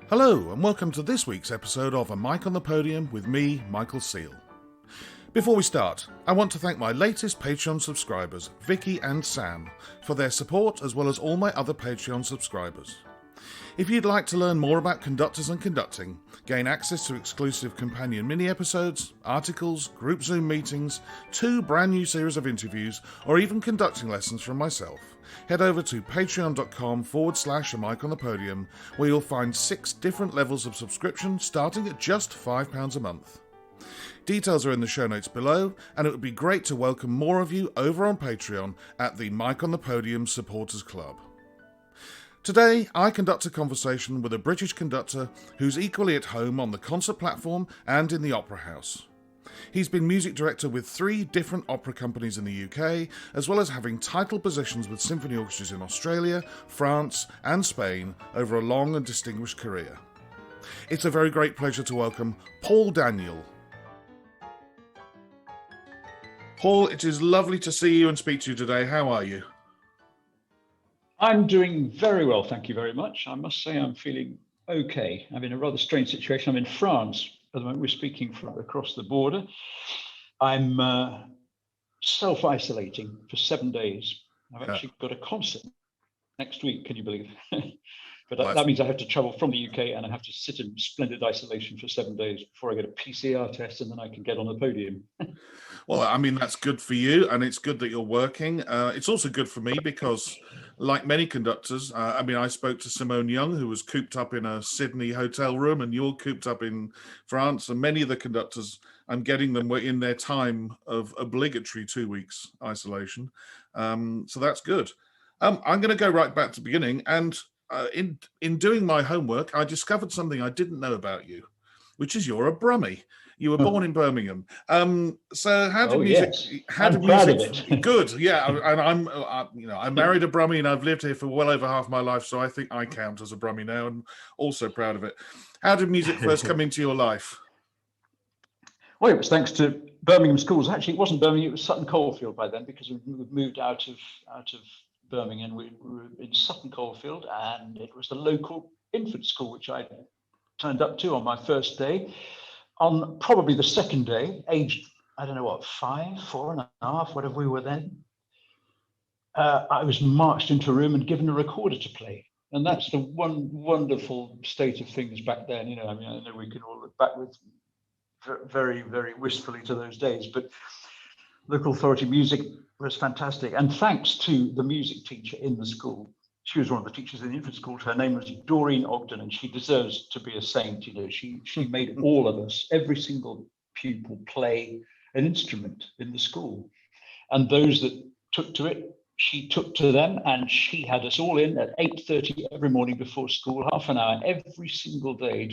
Hello and welcome to this week's episode of A Mic on the Podium with me, Michael Seal. Before we start, I want to thank my latest Patreon subscribers, Vicky and Sam, for their support as well as all my other Patreon subscribers. If you'd like to learn more about conductors and conducting, gain access to exclusive companion mini-episodes, articles, group Zoom meetings, 2 brand new series of interviews, or even conducting lessons from myself, head over to patreon.com/A Mic on the Podium, where you'll find 6 different levels of subscription starting at just £5 a month. Details are in the show notes below, and it would be great to welcome more of you over on Patreon at the Mic on the Podium Supporters Club. Today, I conduct a conversation with a British conductor who's equally at home on the concert platform and in the opera house. He's been music director with 3 different opera companies in the UK, as well as having title positions with symphony orchestras in Australia, France and Spain over a long and distinguished career. It's a very great pleasure to welcome Paul Daniel. Paul, it is lovely to see you and speak to you today. How are you? I'm doing very well, thank you very much. I must say I'm feeling okay. I'm in a rather strange situation. I'm in France at the moment. We're speaking from across the border. I'm self-isolating for 7 days. I've actually got a concert next week, can you believe? But that means I have to travel from the UK and I have to sit in splendid isolation for 7 days before I get a PCR test and then I can get on the podium. Well, I mean, that's good for you, and it's good that you're working. It's also good for me because, like many conductors, I spoke to Simone Young, who was cooped up in a Sydney hotel room, and you're cooped up in France, and many of the conductors, I'm getting them were in their time of obligatory 2 weeks isolation. So that's good. I'm going to go right back to the beginning, and in doing my homework, I discovered something I didn't know about you, which is you're a Brummie. You were born in Birmingham. So how did music? Yes. How did proud music? of it. Good, yeah. And I married a Brummie, and I've lived here for well over half my life, so I think I count as a Brummie now, and also proud of it. How did music first come into your life? Well, it was thanks to Birmingham schools. Actually, it wasn't Birmingham; it was Sutton Coldfield by then, because we moved out of Birmingham. We were in Sutton Coldfield, and it was the local infant school which I turned up to on my first day. On probably the second day, aged, I don't know what, 5, 4.5, whatever we were then, I was marched into a room and given a recorder to play. And that's the one wonderful state of things back then. I know we can all look back with very, very wistfully to those days, but local authority music was fantastic. And thanks to the music teacher in the school, she was one of the teachers in the infant school. Her name was Doreen Ogden, and she deserves to be a saint. She made all of us, every single pupil, play an instrument in the school. And those that took to it, she took to them, and she had us all in at 8:30 every morning before school, half an hour every single day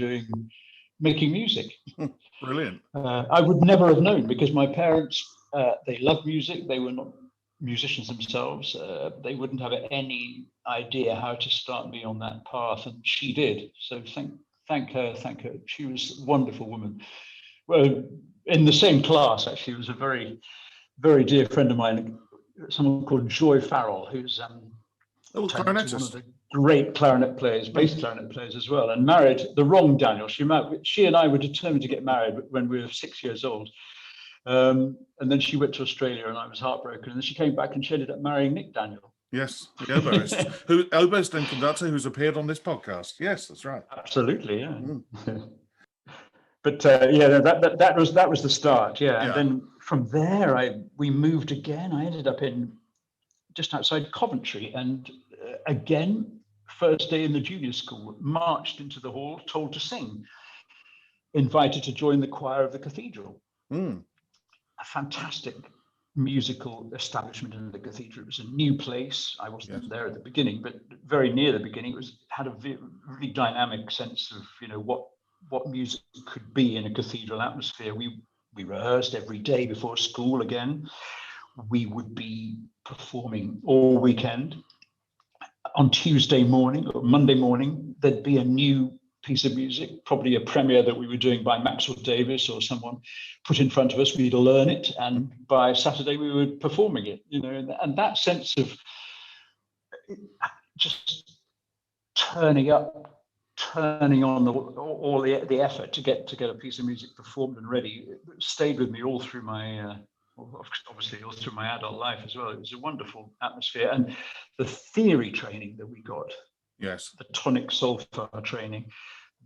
making music. Brilliant. I would never have known, because my parents, they loved music. They were not musicians themselves. They wouldn't have any idea how to start me on that path, and she did. So thank her. She was a wonderful woman. Well, in the same class, actually, was a very, very dear friend of mine, someone called Joy Farrell, who's one of the great clarinet players, bass clarinet players as well, and married the wrong Daniel. She and I were determined to get married when we were 6 years old. And then she went to Australia, and I was heartbroken. And then she came back, and she ended up marrying Nick Daniel. Yes, the oboist, oboist and conductor who's appeared on this podcast. Yes, that's right. Absolutely, yeah. But that was the start. Yeah, and then from there, we moved again. I ended up in just outside Coventry, and again, first day in the junior school, marched into the hall, told to sing, invited to join the choir of the cathedral. A fantastic musical establishment in the cathedral. It was a new place. I wasn't there at the beginning, but very near the beginning. It had a really dynamic sense of what music could be in a cathedral atmosphere. We rehearsed every day before school. Again, we would be performing all weekend. On Tuesday morning or Monday morning, there'd be a new piece of music, probably a premiere that we were doing by Maxwell Davis or someone, put in front of us. We'd learn it, and by Saturday we were performing it. And that sense of just turning up turning on all the effort to get a piece of music performed and ready, it stayed with me all through my obviously all through my adult life as well. It was a wonderful atmosphere, and the theory training that we got, Yes, the tonic solfa training,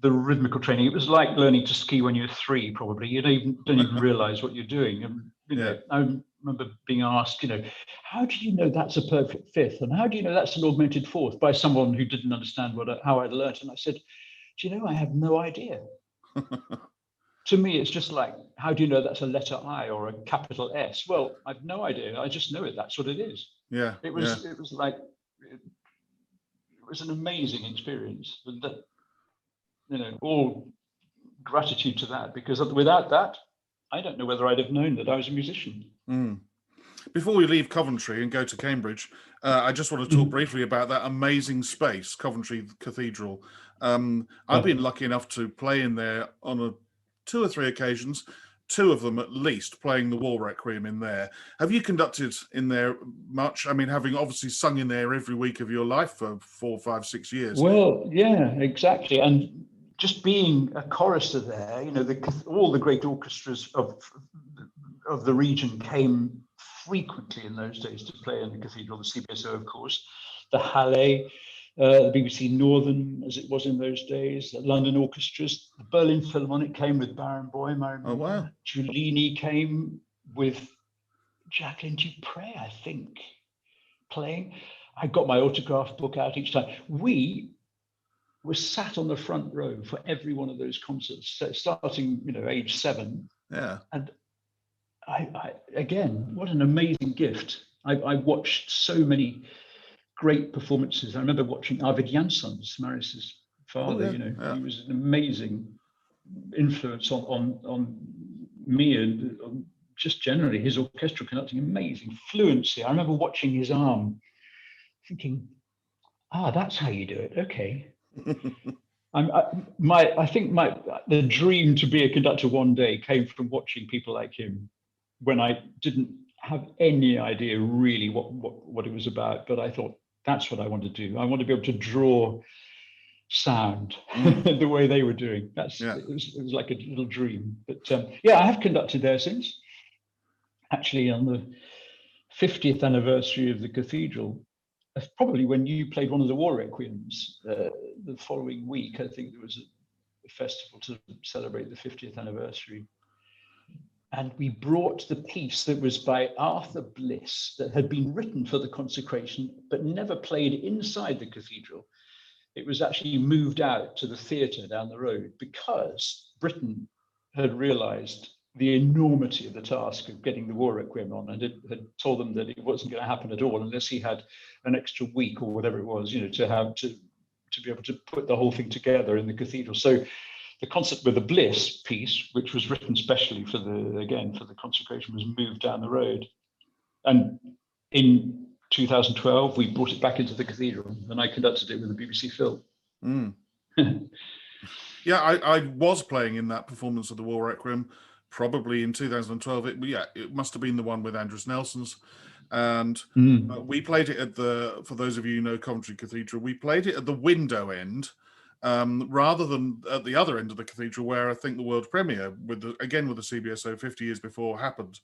the rhythmical training. It was like learning to ski when you're 3, probably. You don't even realize what you're doing. And I remember being asked, how do you know that's a perfect fifth, and how do you know that's an augmented fourth, by someone who didn't understand how I'd learnt. And I said, do you know, I have no idea. To me, it's just like, how do you know that's a letter I or a capital S? Well, I've no idea. I just know it. That's what it is. yeah. It was like, it was an amazing experience. And that, all gratitude to that, because without that, I don't know whether I'd have known that I was a musician. Mm. Before we leave Coventry and go to Cambridge, I just want to talk briefly about that amazing space, Coventry Cathedral. I've been lucky enough to play in there on 2 or 3 occasions, 2 of them at least, playing the War Requiem in there. Have you conducted in there much? I mean, having obviously sung in there every week of your life for 4, 5, 6 years. Well, yeah, exactly. And just being a chorister there, all the great orchestras of the region came frequently in those days to play in the cathedral. The CBSO, of course, the Halle, the BBC Northern, as it was in those days, the London orchestras, the Berlin Philharmonic came with Baron Boehm. Oh, wow. Giulini came with Jacqueline Dupre, I think, playing. I got my autograph book out each time. We were sat on the front row for every one of those concerts, starting, age 7. Yeah. And I again, what an amazing gift. I watched so many great performances. I remember watching Arvid Jansson's, Marius's father. He was an amazing influence on me, and just generally his orchestral conducting, amazing fluency. I remember watching his arm, thinking, that's how you do it. Okay. I think the dream to be a conductor one day came from watching people like him, when I didn't have any idea really what it was about. But I thought, that's what I want to do. I want to be able to draw sound the way they were doing. It was like a little dream. But I have conducted there since. Actually, on the 50th anniversary of the cathedral, probably when you played one of the War Requiems, the following week, I think there was a festival to celebrate the 50th anniversary. And we brought the piece that was by Arthur Bliss, that had been written for the consecration, but never played inside the cathedral. It was actually moved out to the theatre down the road, because Britain had realized the enormity of the task of getting the War Requiem on, and it had told them that it wasn't going to happen at all unless he had an extra week or whatever it was, to be able to put the whole thing together in the cathedral. So the concert with the Bliss piece, which was written specially for the consecration, was moved down the road. And in 2012, we brought it back into the cathedral, and I conducted it with the BBC Phil. Yeah, I was playing in that performance of the War Requiem, probably in 2012. It must have been the one with Andrews Nelson's. And we played it for those of you who know Coventry Cathedral, we played it at the window end, rather than at the other end of the cathedral, where I think the world premiere with the CBSO 50 years before happened.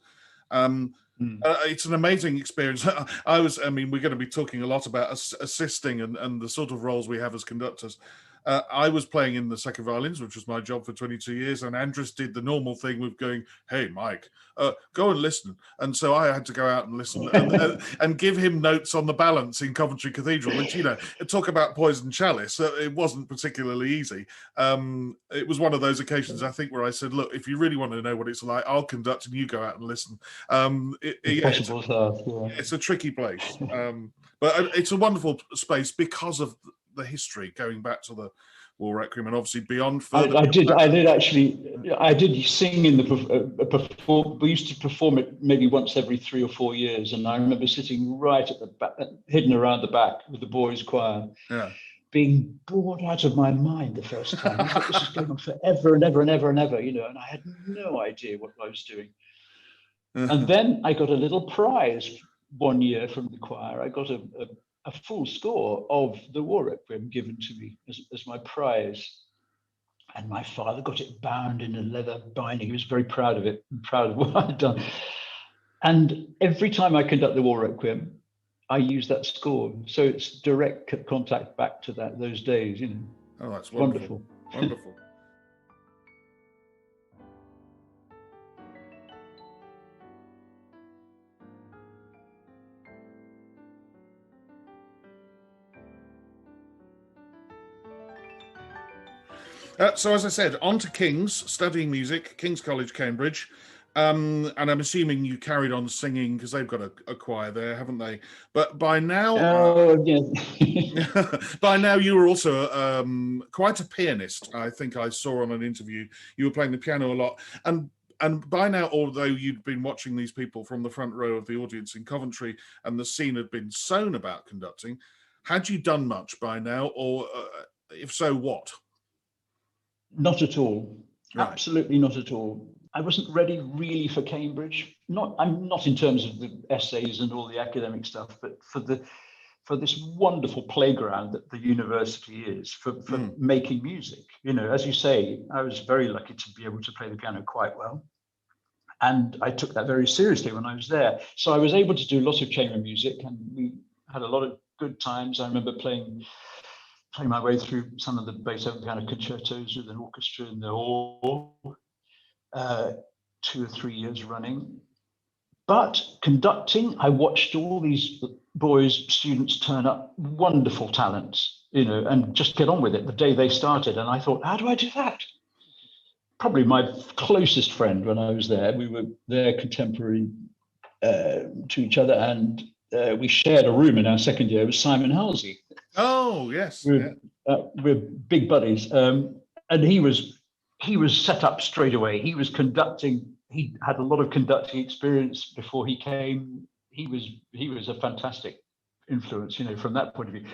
It's an amazing experience. We're going to be talking a lot about assisting and the sort of roles we have as conductors. I was playing in the second violins, which was my job for 22 years, and Andrus did the normal thing with going, "Hey, Mike, go and listen." And so I had to go out and listen and give him notes on the balance in Coventry Cathedral, which, talk about poison chalice. It wasn't particularly easy. It was one of those occasions, I think, where I said, "Look, if you really want to know what it's like, I'll conduct and you go out and listen." It's a tricky place, but it's a wonderful space because of the history going back to the War Requiem, and obviously beyond. I did sing in the we used to perform it maybe once every 3 or 4 years, and I remember sitting right at the back, hidden around the back with the boys' choir, being bored out of my mind the first time. I thought, this is going on forever and ever and ever and ever, and I had no idea what I was doing. And then I got a little prize one year from the choir. I got a a full score of the War Requiem given to me as my prize. And my father got it bound in a leather binding. He was very proud of it, and proud of what I'd done. And every time I conduct the War Requiem, I use that score. So it's direct contact back to those days, you know. Oh, that's wonderful. Wonderful. So, as I said, on to King's, studying music, King's College, Cambridge. And I'm assuming you carried on singing because they've got a choir there, haven't they? But by now, by now you were also quite a pianist. I think I saw on an interview you were playing the piano a lot, and by now, although you'd been watching these people from the front row of the audience in Coventry, and the scene had been sown about conducting, had you done much by now, or if so, what? Not at all. Right. Absolutely not at all. I wasn't ready really for Cambridge. I'm not in terms of the essays and all the academic stuff, but for this wonderful playground that the university is for making music. You know, as you say, I was very lucky to be able to play the piano quite well. And I took that very seriously when I was there. So I was able to do lots of chamber music, and we had a lot of good times. I remember playing my way through some of the Beethoven piano concertos with an orchestra in the hall, 2 or 3 years running. But conducting, I watched all these students turn up, wonderful talents, you know, and just get on with it the day they started. And I thought, how do I do that? Probably my closest friend when I was there, we were there contemporary to each other, and we shared a room in our second year with Simon Halsey. Oh, yes. We're big buddies. And he was set up straight away. He was conducting. He had a lot of conducting experience before he came. He was a fantastic influence, you know, from that point of view.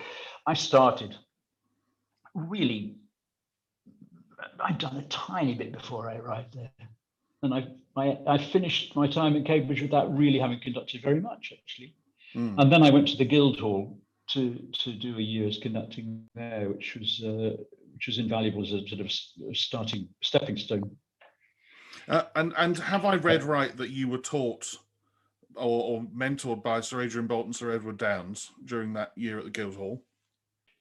I started really, I'd done a tiny bit before I arrived there. And I finished my time at Cambridge without really having conducted very much, actually. And then I went to the Guildhall to do a year's conducting there, which was invaluable as a sort of stepping stone. And have I read right that you were taught or mentored by Sir Adrian Boult and Sir Edward Downes during that year at the Guildhall?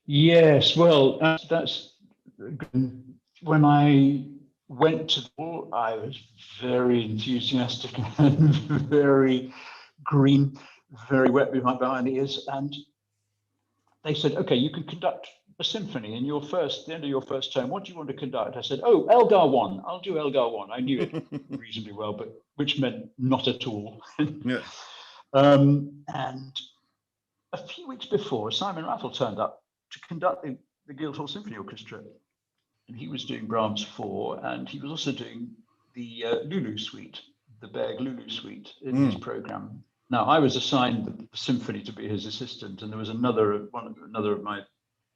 Yes, well, that's when I went to the hall, I was very enthusiastic and very green, very wet behind the ears, and they said, okay, you can conduct a symphony in the end of your first term. What do you want to conduct? I said, oh, Elgar 1. I'll do Elgar 1. I knew it reasonably well, but which meant not at all. Yeah. And a few weeks before, Simon Rattle turned up to conduct the Guildhall Symphony Orchestra. And he was doing Brahms 4, and he was also doing the Lulu Suite, the Berg Lulu Suite in his program. Now, I was assigned the symphony to be his assistant, and there was another of my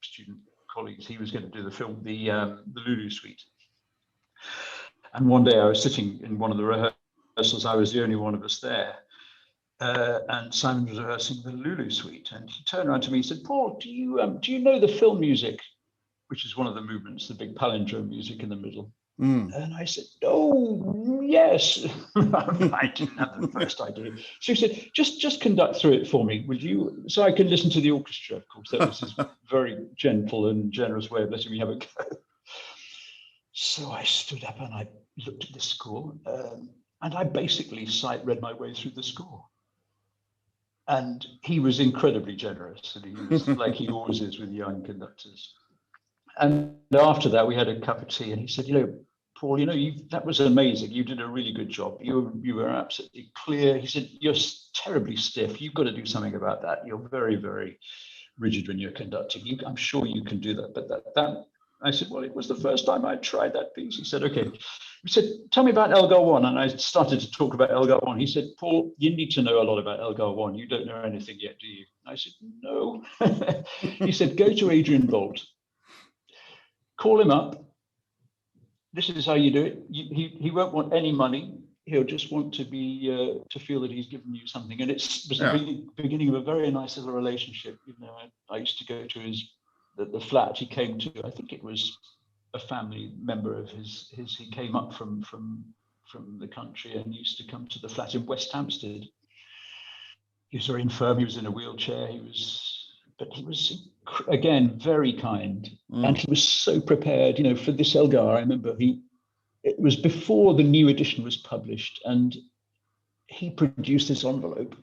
student colleagues. He was going to do the Lulu Suite. And one day I was sitting in one of the rehearsals. I was the only one of us there, and Simon was rehearsing the Lulu Suite. And he turned around to me and said, "Paul, do you know the film music, which is one of the movements, the big palindrome music in the middle?" And I said, "Oh, yes." I didn't have the first idea. So he said, just conduct through it for me, will you? So I can listen to the orchestra, of course. That was his very gentle and generous way of letting me have a go. So I stood up and I looked at the score, and I basically sight-read my way through the score. And he was incredibly generous, and he was like he always is with young conductors. And after that, we had a cup of tea, and he said, "Paul, that was amazing. You did a really good job. You were absolutely clear." He said, "You're terribly stiff. You've got to do something about that. You're very, very rigid when you're conducting. I'm sure you can do that." But that I said, "Well, it was the first time I tried that piece." He said, "Okay." He said, "Tell me about Elgar 1." And I started to talk about Elgar 1. He said, "Paul, you need to know a lot about Elgar 1. You don't know anything yet, do you?" I said, "No." He said, "Go to Adrian Boult. Call him up. This is how you do it. He won't want any money. he'll just want to be to feel that he's given you something, and it was Yeah. the beginning of a very nice little relationship. You know, I used to go to the flat he came to. I think it was a family member of his. He came up from the country and used to come to the flat in West Hampstead. He was very infirm. He was in a wheelchair. But he was again very kind, and he was so prepared. You know, for this Elgar, I remember it was before the new edition was published, and he produced this envelope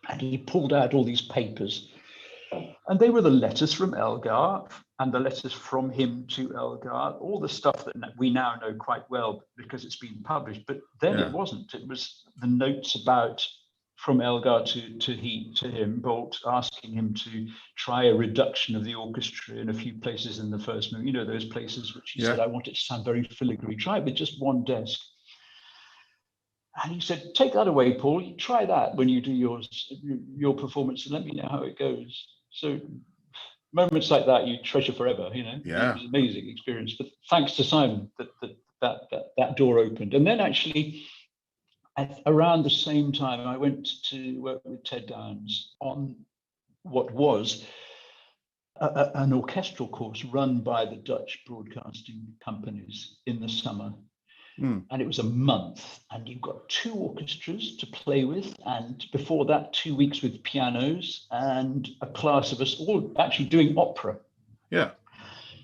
and he pulled out all these papers, and they were the letters from Elgar and the letters from him to Elgar, all the stuff that we now know quite well because it's been published. But then it wasn't. It was the notes about from Elgar to him, Bolt, asking him to try a reduction of the orchestra in a few places in the first movement. You know, those places which he said, I want it to sound very filigree. Try it with just one desk. And he said, take that away, Paul. You try that when you do your performance and let me know how it goes. So moments like that you treasure forever, you know. Yeah. It was an amazing experience. But thanks to Simon that door opened. And then actually, around the same time, I went to work with Ted Downs on what was an orchestral course run by the Dutch broadcasting companies in the summer. And it was a month, and you've got 2 orchestras to play with, and before that 2 weeks with pianos and a class of us all actually doing opera. Yeah.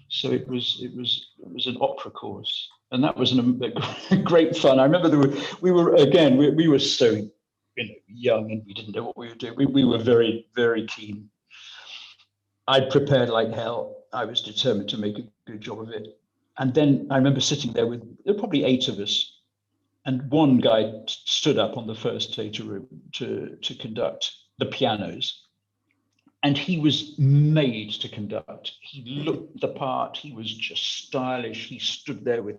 So it was an opera course, and that was great fun. I remember we were so young, and we didn't know what we were doing. We were very, very keen. I'd prepared like hell. I was determined to make a good job of it. And then I remember sitting there there were probably 8 of us, and one guy stood up on the first theatre room to conduct the pianos. And he was made to conduct. He looked the part. He was just stylish. He stood there with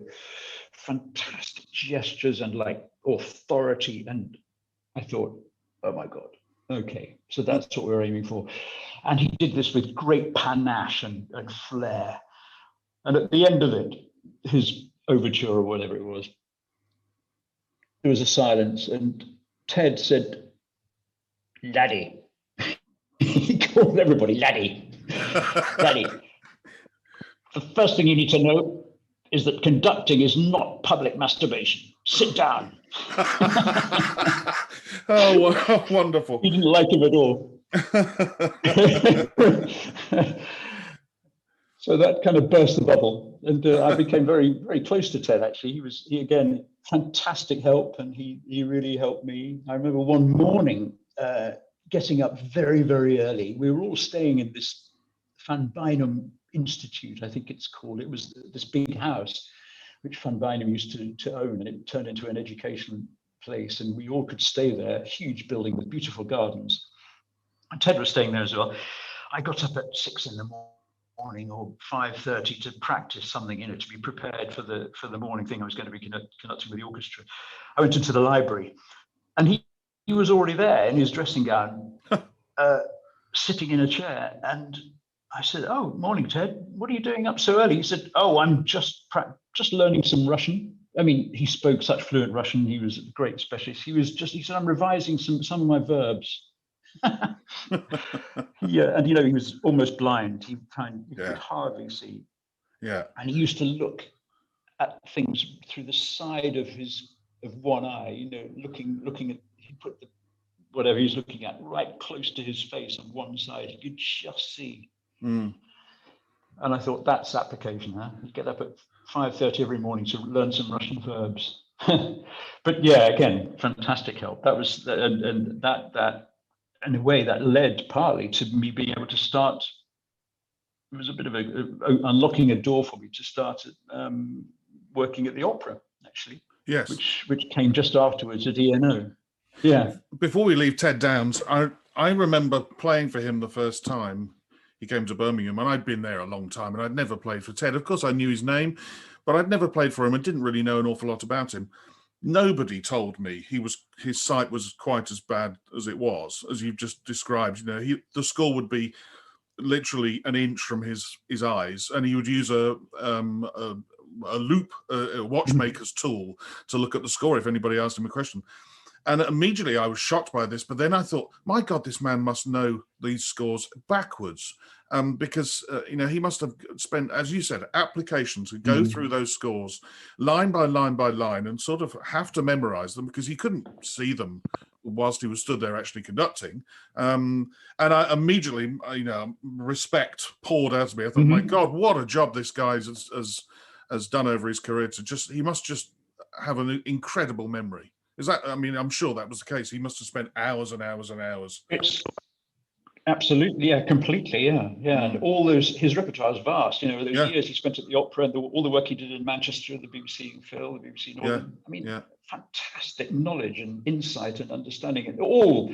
fantastic gestures and like authority. And I thought, oh my God, okay, so that's what we're aiming for. And he did this with great panache and flair. And at the end of it, his overture or whatever it was, there was a silence, and Ted said, "Laddie." He called everybody laddie. Laddie. The first thing you need to know is that conducting is not public masturbation. Sit down. Oh, wonderful. He didn't like him at all. So that kind of burst the bubble, and I became very, very close to Ted. Actually, he again fantastic help, and he really helped me. I remember one morning getting up very, very early. We were all staying in this Van Beinum Institute, I think it's called. It was this big house which Van Beinum used to own, and it turned into an education place, and we all could stay there. Huge building with beautiful gardens. And Ted was staying there as well. I got up at 6 in the morning or 5:30 to practice something, to be prepared for the morning thing I was going to be conducting with the orchestra. I went into the library, and he was already there in his dressing gown, sitting in a chair. And I said, "Oh, morning, Ted. What are you doing up so early?" He said, "Oh, I'm just learning some Russian." I mean, he spoke such fluent Russian. He was a great specialist. He said, "I'm revising some of my verbs." Yeah, and he was almost blind. He could hardly see. Yeah. And he used to look at things through the side of one eye, looking at, he put whatever he's looking at right close to his face on one side. He could just see. And I thought, that's application, huh? You get up at 5:30 every morning to learn some Russian verbs. But yeah, again, fantastic help. That was, and that in a way that led partly to me being able to start. It was a bit of unlocking a door for me to start working at the opera, actually. Yes. Which came just afterwards at ENO. Yeah. Before we leave Ted Downs, I remember playing for him the first time he came to Birmingham, and I'd been there a long time, and I'd never played for Ted. Of course, I knew his name, but I'd never played for him and didn't really know an awful lot about him. Nobody told me his sight was quite as bad as it was, as you've just described. The score would be literally an inch from his eyes, and he would use a loop, a watchmaker's tool to look at the score if anybody asked him a question. And immediately I was shocked by this, but then I thought, my God, this man must know these scores backwards, because he must have spent, as you said, applications to go through those scores line by line by line and sort of have to memorize them because he couldn't see them whilst he was stood there actually conducting. And I immediately, respect poured out of me. I thought, my God, what a job this guy has done over his career. He must just have an incredible memory. Is that? I mean, I'm sure that was the case. He must have spent hours and hours and hours. It's absolutely, yeah, completely, yeah. And his repertoire is vast. Those years he spent at the opera and all the work he did in Manchester, the BBC and Phil, the BBC Northern. I mean, fantastic knowledge and insight and understanding, and all.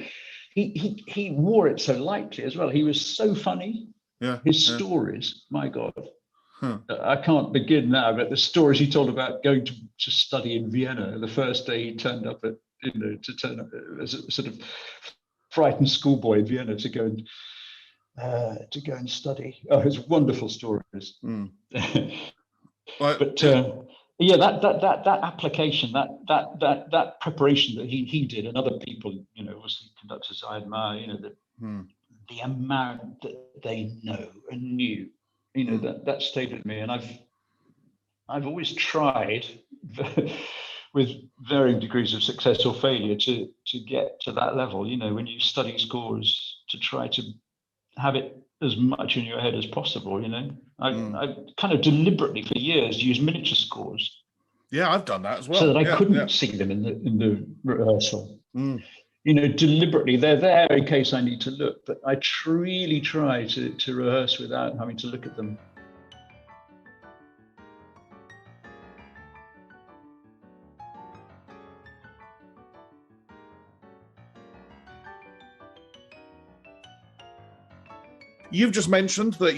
He wore it so lightly as well. He was so funny. Yeah. His stories, my God. I can't begin now, but the stories he told about going to study in Vienna the first day he turned up as a sort of frightened schoolboy in Vienna to go and study. Oh, it was wonderful stories. But that application, that preparation that he did, and other people, obviously conductors I admire, the amount that they know and knew. That stayed with me, and I've always tried with varying degrees of success or failure to get to that level. When you study scores, to try to have it as much in your head as possible. I kind of deliberately for years used miniature scores. Yeah, I've done that as well. So that I couldn't see them in the rehearsal. Deliberately, they're there in case I need to look, but I really try to rehearse without having to look at them. You've just mentioned that,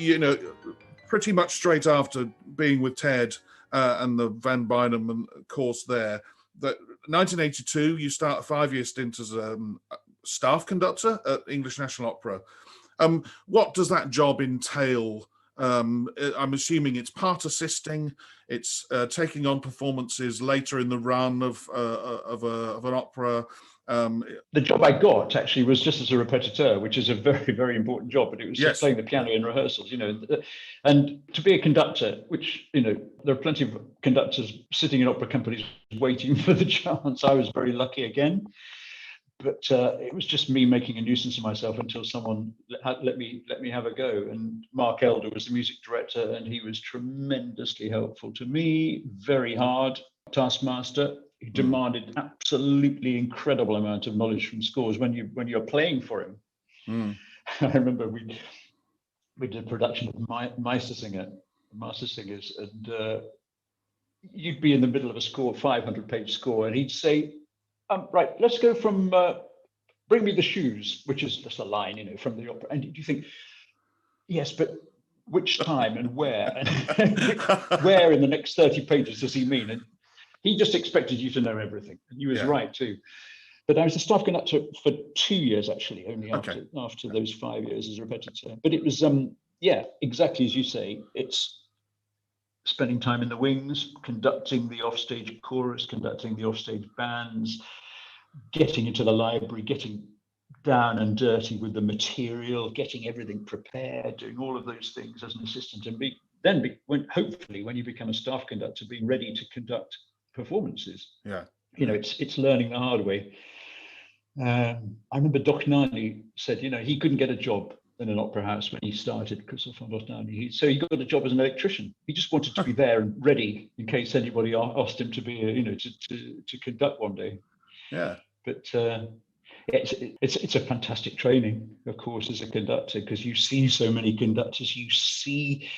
pretty much straight after being with Ted and the Van Bynum course there, that 1982, you start a 5-year stint as a staff conductor at English National Opera. What does that job entail? I'm assuming it's part assisting, it's taking on performances later in the run of an opera. The job I got actually was just as a repetiteur, which is a very, very important job, but it was just playing the piano in rehearsals, and to be a conductor, which, there are plenty of conductors sitting in opera companies waiting for the chance. I was very lucky again, but it was just me making a nuisance of myself until someone let me have a go. And Mark Elder was the music director, and he was tremendously helpful to me, very hard taskmaster. He demanded absolutely incredible amount of knowledge from scores when you're playing for him. I remember we did a production of Master Singers, and you'd be in the middle of a score, 500-page score, and he'd say, right, let's go from bring me the shoes, which is just a line, from the opera. And you think, yes, but which time and where? And where in the next 30 pages does he mean? And he just expected you to know everything. And he was right too. But I was a staff conductor for 2 years, actually, only after those 5 years as a repetiteur. But it was, exactly as you say, it's spending time in the wings, conducting the offstage chorus, conducting the offstage bands, getting into the library, getting down and dirty with the material, getting everything prepared, doing all of those things as an assistant, and hopefully when you become a staff conductor, being ready to conduct performances. It's learning the hard way. I remember Doc Nani said, he couldn't get a job in an opera house when he started, Christoph von Doc Nani. So he got a job as an electrician. He just wanted to be there and ready in case anybody asked him to be, to conduct one day. Yeah. But it's a fantastic training, of course, as a conductor, because you see so many conductors. You see,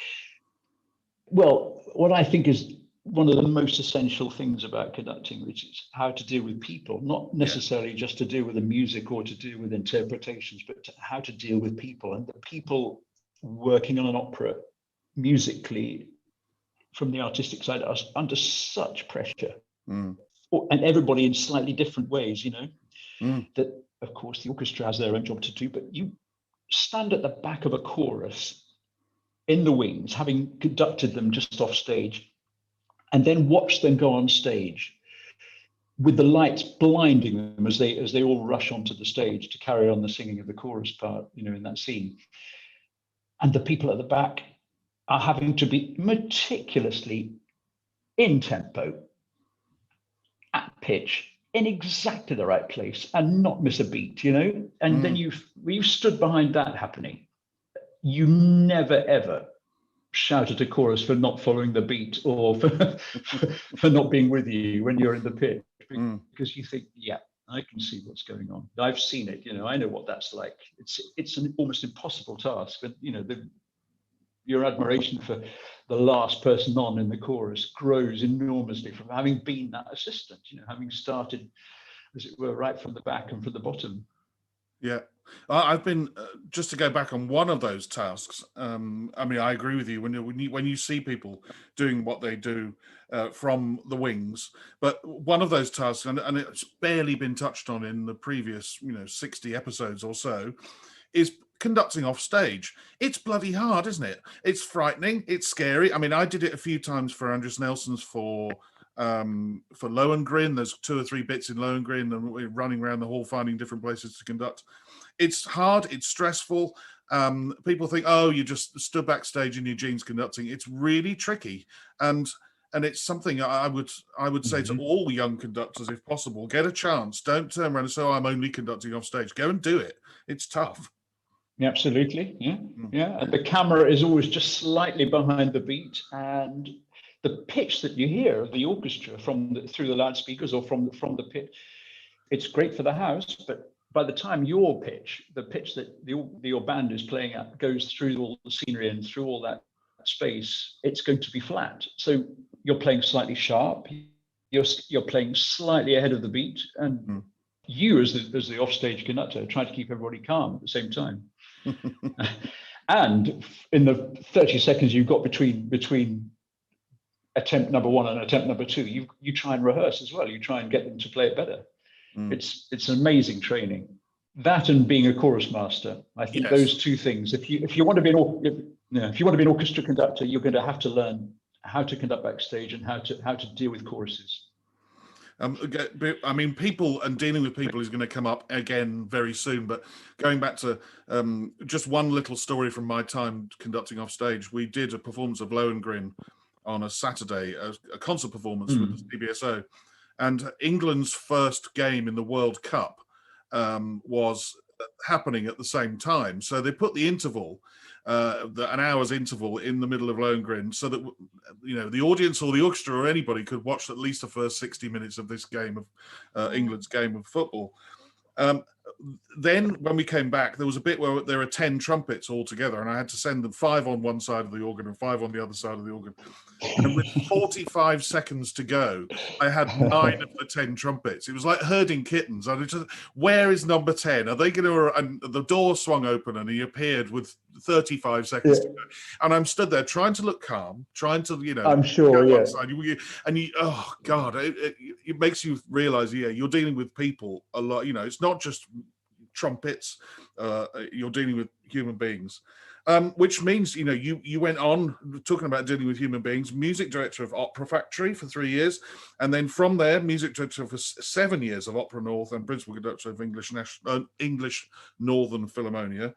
what I think is one of the most essential things about conducting, which is how to deal with people, not necessarily just to deal with the music or to deal with interpretations, but how to deal with people, and the people working on an opera musically from the artistic side are under such pressure, and everybody in slightly different ways, that of course the orchestra has their own job to do, but you stand at the back of a chorus in the wings, having conducted them just off stage, and then watch them go on stage with the lights blinding them as they all rush onto the stage to carry on the singing of the chorus part, in that scene. And the people at the back are having to be meticulously in tempo, at pitch, in exactly the right place, and not miss a beat, And then you stood behind that happening. You never ever shout at a chorus for not following the beat or for not being with you when you're in the pit, because you think, yeah, I can see what's going on. I've seen it, I know what that's like. It's an almost impossible task, but your admiration for the last person on in the chorus grows enormously from having been that assistant, having started, as it were, right from the back and from the bottom. Yeah. I've been just to go back on one of those tasks. I mean, I agree with you when you see people doing what they do from the wings. But one of those tasks, and it's barely been touched on in the previous 60 episodes or so, is conducting off stage. It's bloody hard, isn't it? It's frightening. It's scary. I mean, I did it a few times for Andrews Nelson's for Lohengrin. There's 2 or 3 bits in Lohengrin, and we're running around the hall finding different places to conduct. It's hard. It's stressful. People think, oh, you just stood backstage in your jeans conducting. It's really tricky, and it's something I would say to all young conductors, if possible, get a chance. Don't turn around and say, oh, I'm only conducting off stage. Go and do it. It's tough. Yeah, absolutely. Yeah. And the camera is always just slightly behind the beat, and the pitch that you hear of the orchestra through the loudspeakers or from the pit, it's great for the house, but by the time your pitch, the pitch that your band is playing at, goes through all the scenery and through all that space, it's going to be flat. So you're playing slightly sharp, you're playing slightly ahead of the beat, and you as the offstage conductor try to keep everybody calm at the same time. And in the 30 seconds you've got between attempt number 1 and attempt number 2, you try and rehearse as well. You try and get them to play it better. It's amazing training. That and being a chorus master, I think those 2 things. If you want to be an orchestra conductor, you're going to have to learn how to conduct backstage and how to deal with choruses. I mean, people and dealing with people is going to come up again very soon. But going back to just one little story from my time conducting off stage, we did a performance of Lohengrin on a Saturday, a concert performance with the CBSO. And England's first game in the World Cup was happening at the same time. So they put the interval, an hour's interval in the middle of Lohengrin, so that the audience or the orchestra or anybody could watch at least the first 60 minutes of this game of England's game of football. Then when we came back, there was a bit where there were 10 trumpets all together, and I had to send them 5 on one side of the organ and 5 on the other side of the organ. And with 45 seconds to go, I had 9 of the 10 trumpets. It was like herding kittens. I was just, where is number 10? Are they going to? And the door swung open, and he appeared with 35 seconds to go. And I'm stood there trying to look calm, trying to, I'm sure, and oh God, it makes you realize, you're dealing with people a lot. It's not just trumpets. You're dealing with human beings. Which means, you went on talking about dealing with human beings, music director of Opera Factory for 3 years, and then from there, music director for 7 years of Opera North and principal conductor of English Northern Philharmonia.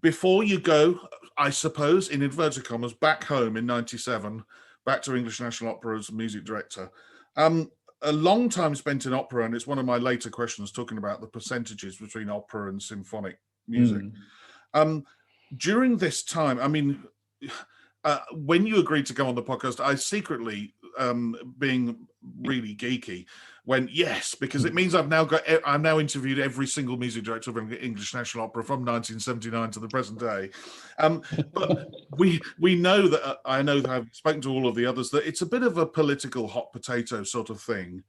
Before you go, I suppose, in inverted commas, back home in 97, back to English National Opera as music director. A long time spent in opera, and it's one of my later questions talking about the percentages between opera and symphonic music. During this time, I mean, when you agreed to go on the podcast, I secretly, being really geeky, went yes, because it means I've now interviewed every single music director of English National Opera from 1979 to the present day. But we know that I know that I've spoken to all of the others that it's a bit of a political hot potato sort of thing.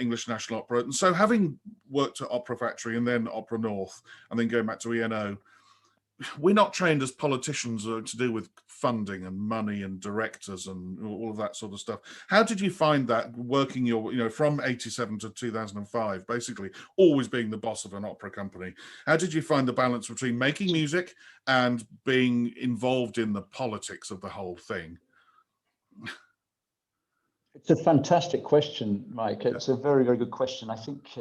English National Opera, and so having worked at Opera Factory and then Opera North, and then going back to ENO. We're not trained as politicians to do with funding and money and directors and all of that sort of stuff. How did you find that working from 87 to 2005, basically always being the boss of an opera company? How did you find the balance between making music and being involved in the politics of the whole thing? It's a fantastic question, Mike. It's a very, very good question. I think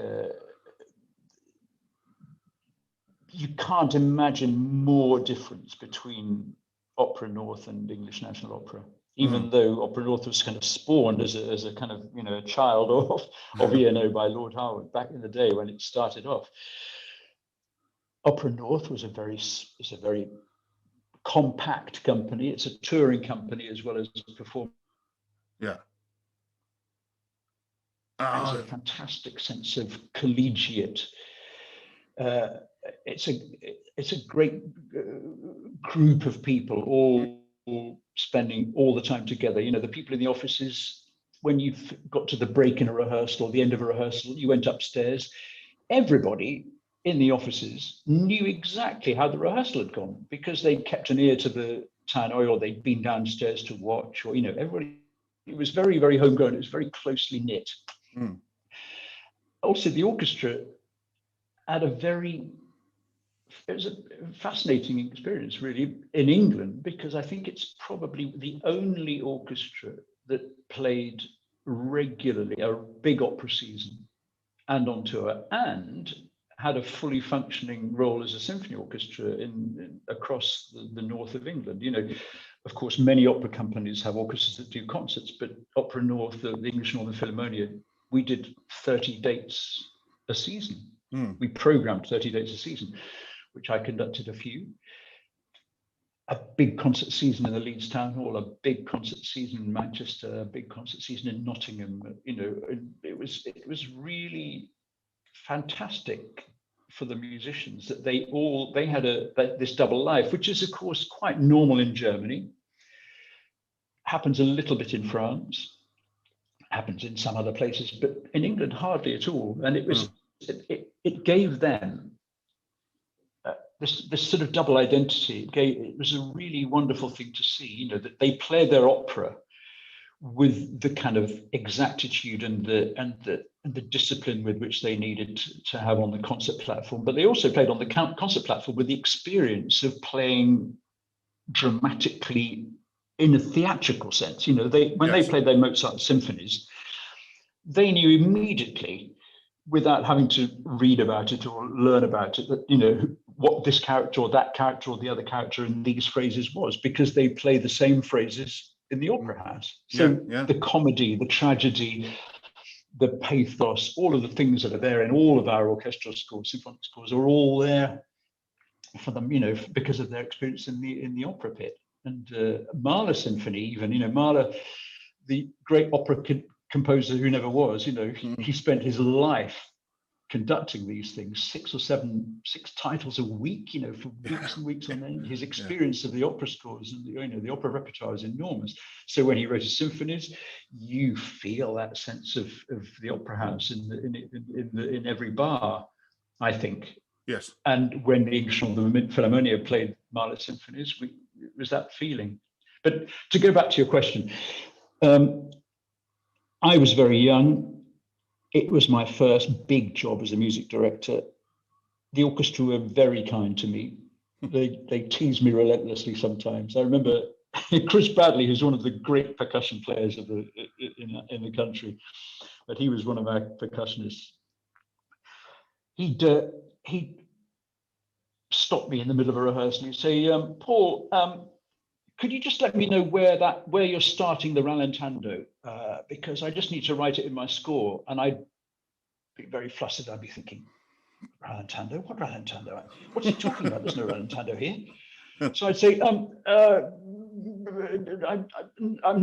you can't imagine more difference between Opera North and English National Opera, even though Opera North was kind of spawned as a kind of, you know, a child of ENO by Lord Harwood back in the day when it started off. Opera North was a very compact company. It's a touring company as well as a performance. Yeah. There's a fantastic sense of collegiate. It's a great group of people, all spending all the time together. You know, the people in the offices, when you've got to the break in a rehearsal or the end of a rehearsal, you went upstairs. Everybody in the offices knew exactly how the rehearsal had gone because they'd kept an ear to the tannoy or they'd been downstairs to watch, or, you know, everybody. It was very, very homegrown. It was very closely knit. Also, the orchestra had it was a fascinating experience, really, in England, because I think it's probably the only orchestra that played regularly a big opera season and on tour, and had a fully functioning role as a symphony orchestra across the north of England. You know, of course, many opera companies have orchestras that do concerts, but Opera North, the English Northern Philharmonia, we did 30 dates a season. We programmed 30 dates a season, which I conducted a few. A big concert season in the Leeds Town Hall, a big concert season in Manchester, a big concert season in Nottingham. You know, it was really fantastic for the musicians that they had this double life, which is of course quite normal in Germany. Happens a little bit in France, happens in some other places, but in England hardly at all. And it gave them this sort of double identity. It was a really wonderful thing to see, you know, that they played their opera with the kind of exactitude and the discipline with which they needed to have on the concert platform. But they also played on the concert platform with the experience of playing dramatically in a theatrical sense. You know, when they played their Mozart symphonies, they knew immediately, without having to read about it or learn about it, that, you know, what this character or that character or the other character in these phrases was, because they play the same phrases in the opera house. So the comedy, the tragedy, the pathos, all of the things that are there in all of our orchestral scores, symphonic scores, are all there for them, you know, because of their experience in the opera pit. And Mahler Symphony, even, you know, Mahler, the great opera composer who never was, you know, he spent his life conducting these things, 6 titles a week, you know, for weeks and weeks on end. His experience of the opera scores and the opera repertoire is enormous. So when he wrote his symphonies, you feel that sense of the opera house in every bar, I think. Yes. And when the English Philharmonia played Mahler symphonies, it was that feeling. But to go back to your question, I was very young. It was my first big job as a music director. The orchestra were very kind to me. They teased me relentlessly sometimes. I remember Chris Bradley, who's one of the great percussion players in the country, but he was one of our percussionists. He'd stop me in the middle of a rehearsal and say, Paul, could you just let me know where you're starting the rallentando? Because I just need to write it in my score. And I'd be very flustered. I'd be thinking, rallentando? What rallentando? What's he talking about? There's no rallentando here. So I'd say, I'm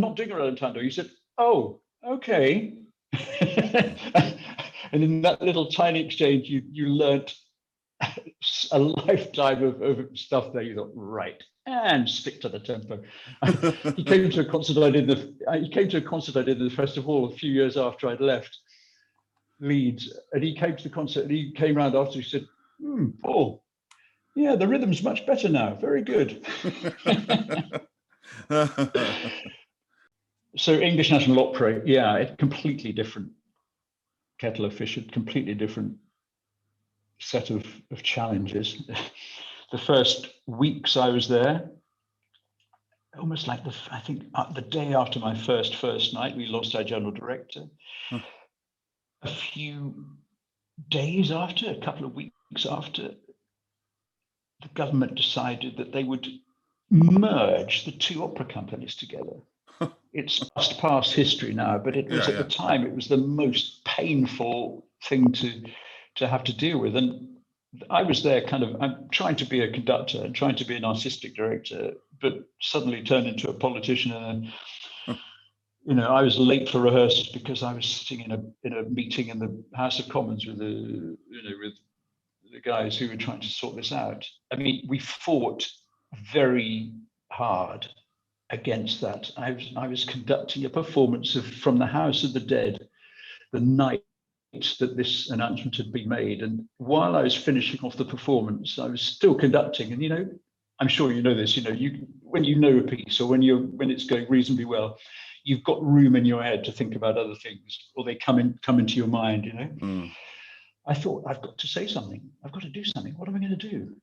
not doing a rallentando. He said, oh, okay. And in that little tiny exchange, you learnt a lifetime of stuff there. You thought, right, and stick to the tempo. He came to a concert I did in the festival a few years after I'd left Leeds, and he came to the concert and he came round after. He said, Paul, yeah, the rhythm's much better now. Very good. So English National Opera, it's completely different kettle of fish, a completely different set of challenges. The first weeks I was there, almost like I think the day after my first night, we lost our general director. Huh. A few days after, a couple of weeks after, the government decided that they would merge the two opera companies together. It's past history now, but it was at the time, it was the most painful thing to have to deal with. And I was there I'm trying to be a conductor and trying to be an artistic director, but suddenly turned into a politician. And I was late for rehearsals because I was sitting in a meeting in the House of Commons with with the guys who were trying to sort this out. I mean, we fought very hard against that. I was conducting a performance from the House of the Dead the night that this announcement had been made. And while I was finishing off the performance, I was still conducting. And I'm sure you know this. When you know a piece or when it's going reasonably well, you've got room in your head to think about other things, or they come into your mind. I thought, I've got to say something. I've got to do something. What am I going to do?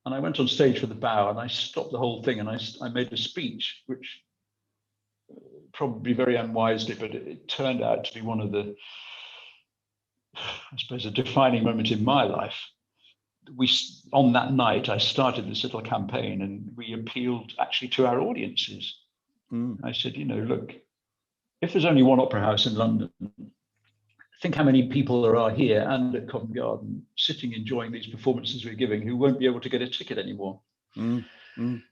And I went on stage for the bow, and I stopped the whole thing, and I made a speech, which probably very unwisely, but it turned out to be one of the, I suppose, a defining moment in my life. On that night, I started this little campaign, and we appealed actually to our audiences. I said, look, if there's only one opera house in London, think how many people there are here and at Covent Garden sitting enjoying these performances we're giving who won't be able to get a ticket anymore. And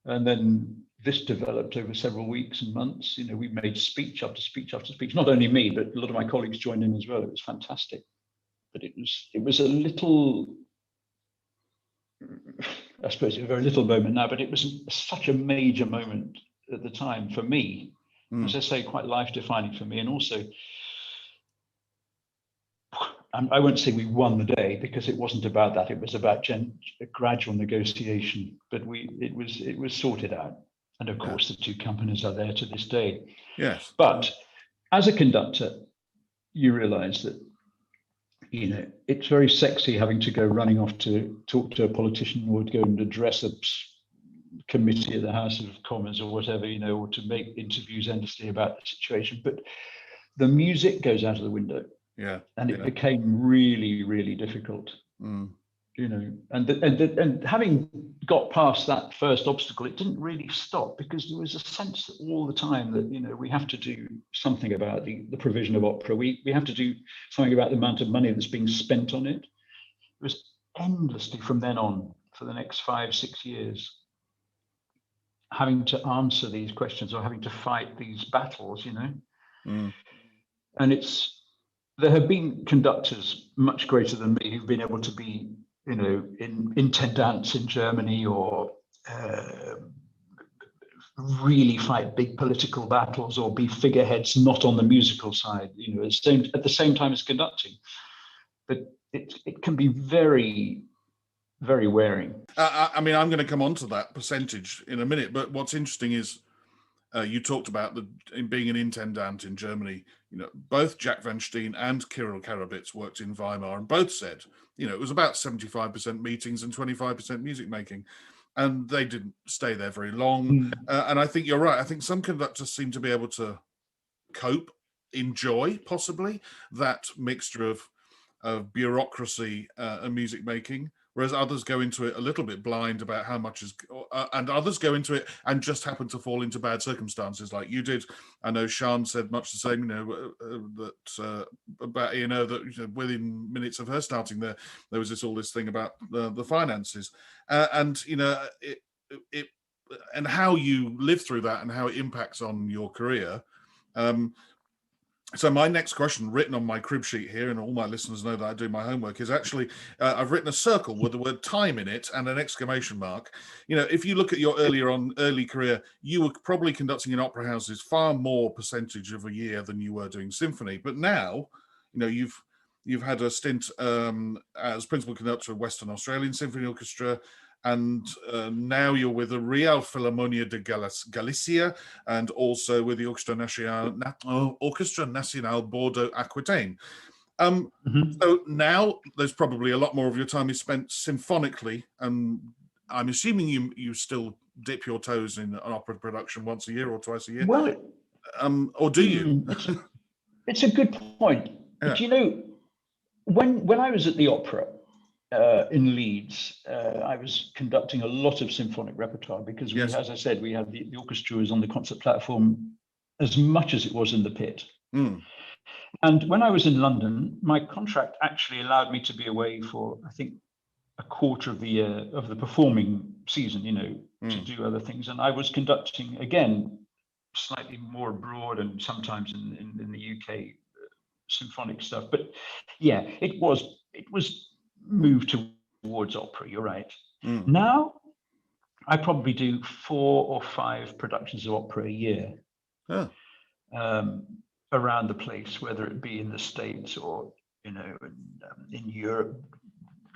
then this developed over several weeks and months. We made speech after speech after speech. Not only me, but a lot of my colleagues joined in as well. It was fantastic. But it was a little, I suppose, a very little moment now, but it was such a major moment at the time for me. As I say, quite life-defining for me. And also, I won't say we won the day, because it wasn't about that. It was about a gradual negotiation, but it was sorted out. And of course, the two companies are there to this day. Yes. But as a conductor, you realize that, it's very sexy having to go running off to talk to a politician, or to go and address a committee at the House of Commons or whatever, or to make interviews endlessly about the situation. But the music goes out of the window. And it became really, really difficult. And having got past that first obstacle, it didn't really stop, because there was a sense that all the time that we have to do something about the provision of opera. We have to do something about the amount of money that's being spent on it. It was endlessly from then on for the next 5-6 years having to answer these questions, or having to fight these battles. And there have been conductors much greater than me who've been able to be, in intendants in Germany, or really fight big political battles, or be figureheads not on the musical side, at the same time as conducting. But it can be very, very wearing. I mean, I'm going to come on to that percentage in a minute, but what's interesting is, you talked about being an intendant in Germany. Both Jack Van Steen and Kirill Karabits worked in Weimar, and both said, it was about 75% meetings and 25% music making, and they didn't stay there very long. And I think you're right. I think some conductors seem to be able to cope, enjoy possibly that mixture of bureaucracy and music making, whereas others go into it a little bit blind about how much is, and others go into it and just happen to fall into bad circumstances, like you did. I know Sian said much the same, that about that within minutes of her starting there was this thing about the finances, and and how you live through that and how it impacts on your career. So my next question, written on my crib sheet here, and all my listeners know that I do my homework, is actually, I've written a circle with the word time in it and an exclamation mark. If you look at your early career, you were probably conducting in opera houses far more percentage of a year than you were doing symphony. But now, you've had a stint as principal conductor of Western Australian Symphony Orchestra, and now you're with the Real Philharmonia de Galicia, and also with the Orchestra Nacional Bordeaux Aquitaine. So now there's probably a lot more of your time is spent symphonically, and I'm assuming you still dip your toes in an opera production once a year or twice a year? Well, or do you? It's a good point. Yeah. But when I was at the opera in Leeds, I was conducting a lot of symphonic repertoire because Yes. as I said, we had the orchestra was on the concert platform as much as it was in the pit. And when I was in London, my contract actually allowed me to be away for, I think, a quarter of the year of the performing season, to do other things. And I was conducting, again, slightly more abroad and sometimes in the UK symphonic stuff. But yeah, it was moved towards opera, you're right. Now, I probably do 4 or 5 productions of opera a year. Around the place, whether it be in the States or in Europe,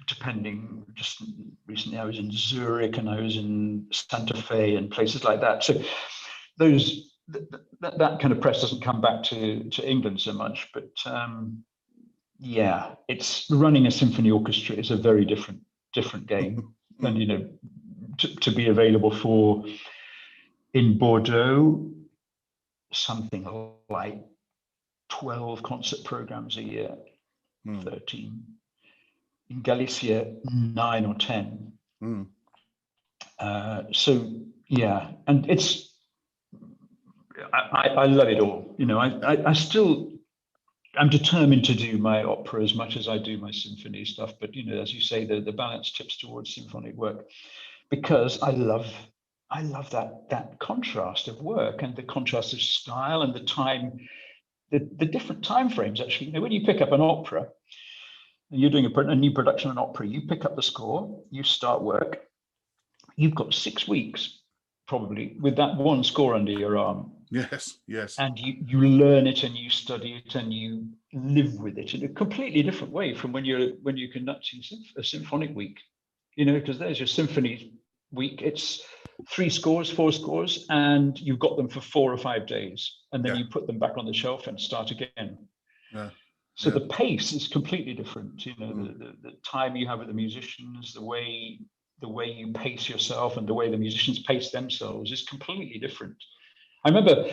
depending. Just recently I was in Zurich and I was in Santa Fe and places like that. So that kind of press doesn't come back to England so much, but yeah, it's running a symphony orchestra is a very different game. And to be available for in Bordeaux something like 12 concert programs a year, 13. In Galicia, 9 or 10. So yeah, and I love it all. I'm determined to do my opera as much as I do my symphony stuff. But as you say, the balance tips towards symphonic work because I love that contrast of work and the contrast of style and the time. The different time frames, actually. When you pick up an opera and you're doing a new production of an opera, you pick up the score, you start work, you've got 6 weeks probably with that one score under your arm. Yes. And you learn it and you study it and you live with it in a completely different way from when you're conducting a symphonic week. Because there's your symphony week. It's 3 scores, 4 scores, and you've got them for 4 or 5 days, and then you put them back on the shelf and start again. So the pace is completely different. The time you have with the musicians, the way you pace yourself, and the way the musicians pace themselves is completely different. I remember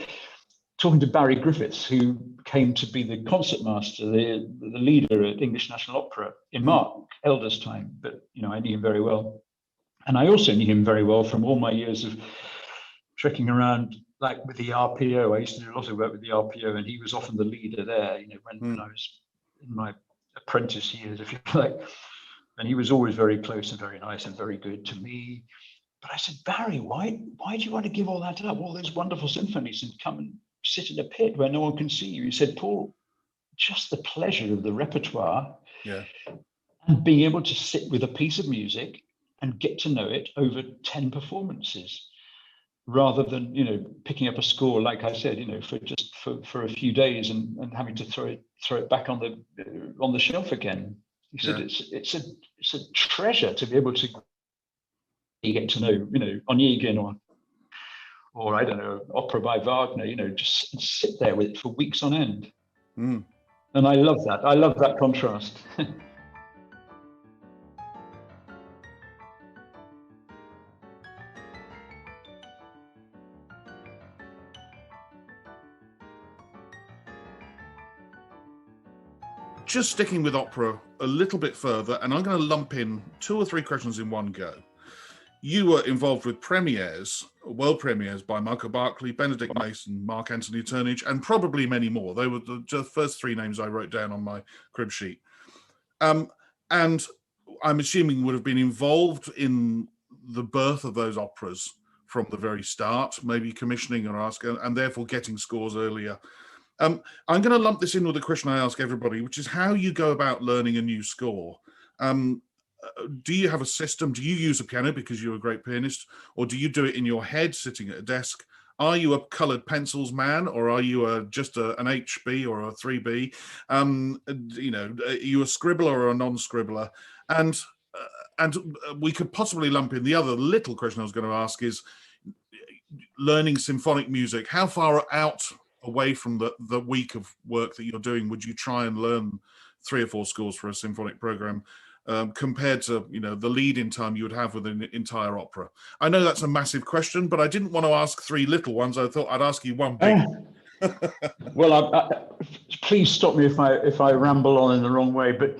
talking to Barry Griffiths, who came to be the concertmaster, the leader at English National Opera in Mark Elder's time. But I knew him very well. And I also knew him very well from all my years of trekking around, like with the RPO. I used to do a lot of work with the RPO, and he was often the leader there, when I was in my apprentice years, if you like. And he was always very close and very nice and very good to me. But I said, Barry, why do you want to give all that up, all those wonderful symphonies, and come and sit in a pit where no one can see you? He said, Paul, just the pleasure of the repertoire and being able to sit with a piece of music and get to know it over 10 performances, rather than picking up a score, like I said, for a few days and having to throw it back on the shelf again. He said it's a treasure to be able to get to know Onegin or I don't know, opera by Wagner, just sit there with it for weeks on end. And I love that. I love that contrast. Just sticking with opera a little bit further, and I'm going to lump in 2 or 3 questions in one go. You were involved with premieres, world premieres by Michael Barclay, Benedict Mason, Mark Anthony Turnage, and probably many more. They were the first 3 names I wrote down on my crib sheet. And I'm assuming you would have been involved in the birth of those operas from the very start, maybe commissioning or asking, and therefore getting scores earlier. I'm going to lump this in with a question I ask everybody, which is how you go about learning a new score. Do you have a system? Do you use a piano because you're a great pianist, or do you do it in your head, sitting at a desk? Are you a coloured pencils man, or are you just an HB or a 3B? Are you a scribbler or a non-scribbler? And we could possibly lump in the other little question I was going to ask is learning symphonic music. How far out away from the week of work that you're doing would you try and learn 3 or 4 scores for a symphonic program? compared to, the lead-in time you would have with an entire opera? I know that's a massive question, but I didn't want to ask three little ones. I thought I'd ask you one big. Well, please stop me if I ramble on in the wrong way, but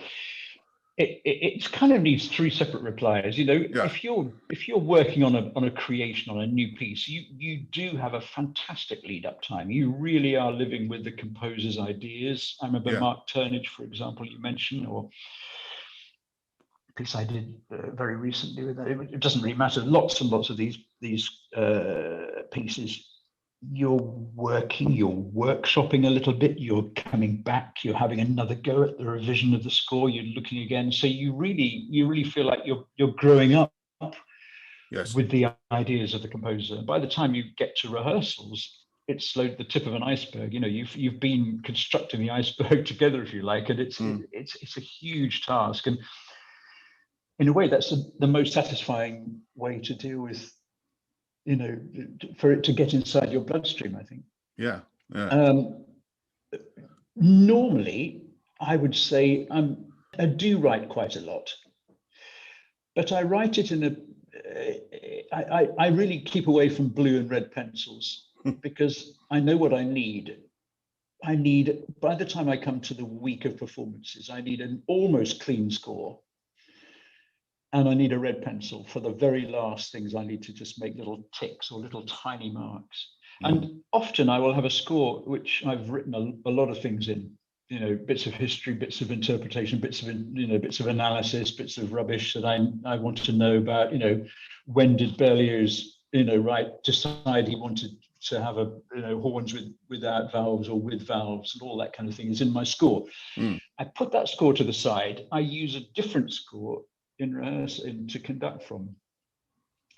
it kind of needs three separate replies. Yeah. If you're working on a creation, on a new piece, you do have a fantastic lead up time. You really are living with the composer's ideas. I remember Mark Turnage, for example, you mentioned, or a piece I did very recently with that. It doesn't really matter. Lots and lots of these pieces. You're working, you're workshopping a little bit, you're coming back, you're having another go at the revision of the score, you're looking again. So you really feel like you're growing up with the ideas of the composer. And by the time you get to rehearsals, it's like the tip of an iceberg. You've been constructing the iceberg together, if you like, and it's a huge task. And in a way, that's the most satisfying way to deal with, for it to get inside your bloodstream, I think. Yeah. Normally, I would say I do write quite a lot, but I write it I really keep away from blue and red pencils because I know what I need. By the time I come to the week of performances, I need an almost clean score. And I need a red pencil for the very last things. I need to just make little ticks or little tiny marks. And often I will have a score which I've written a lot of things in, bits of history, bits of interpretation, bits of analysis, bits of rubbish that I want to know about. When did Berlioz, decide he wanted to have horns without valves or with valves, and all that kind of thing is in my score. I put that score to the side. I use a different score in rehearsal to conduct from,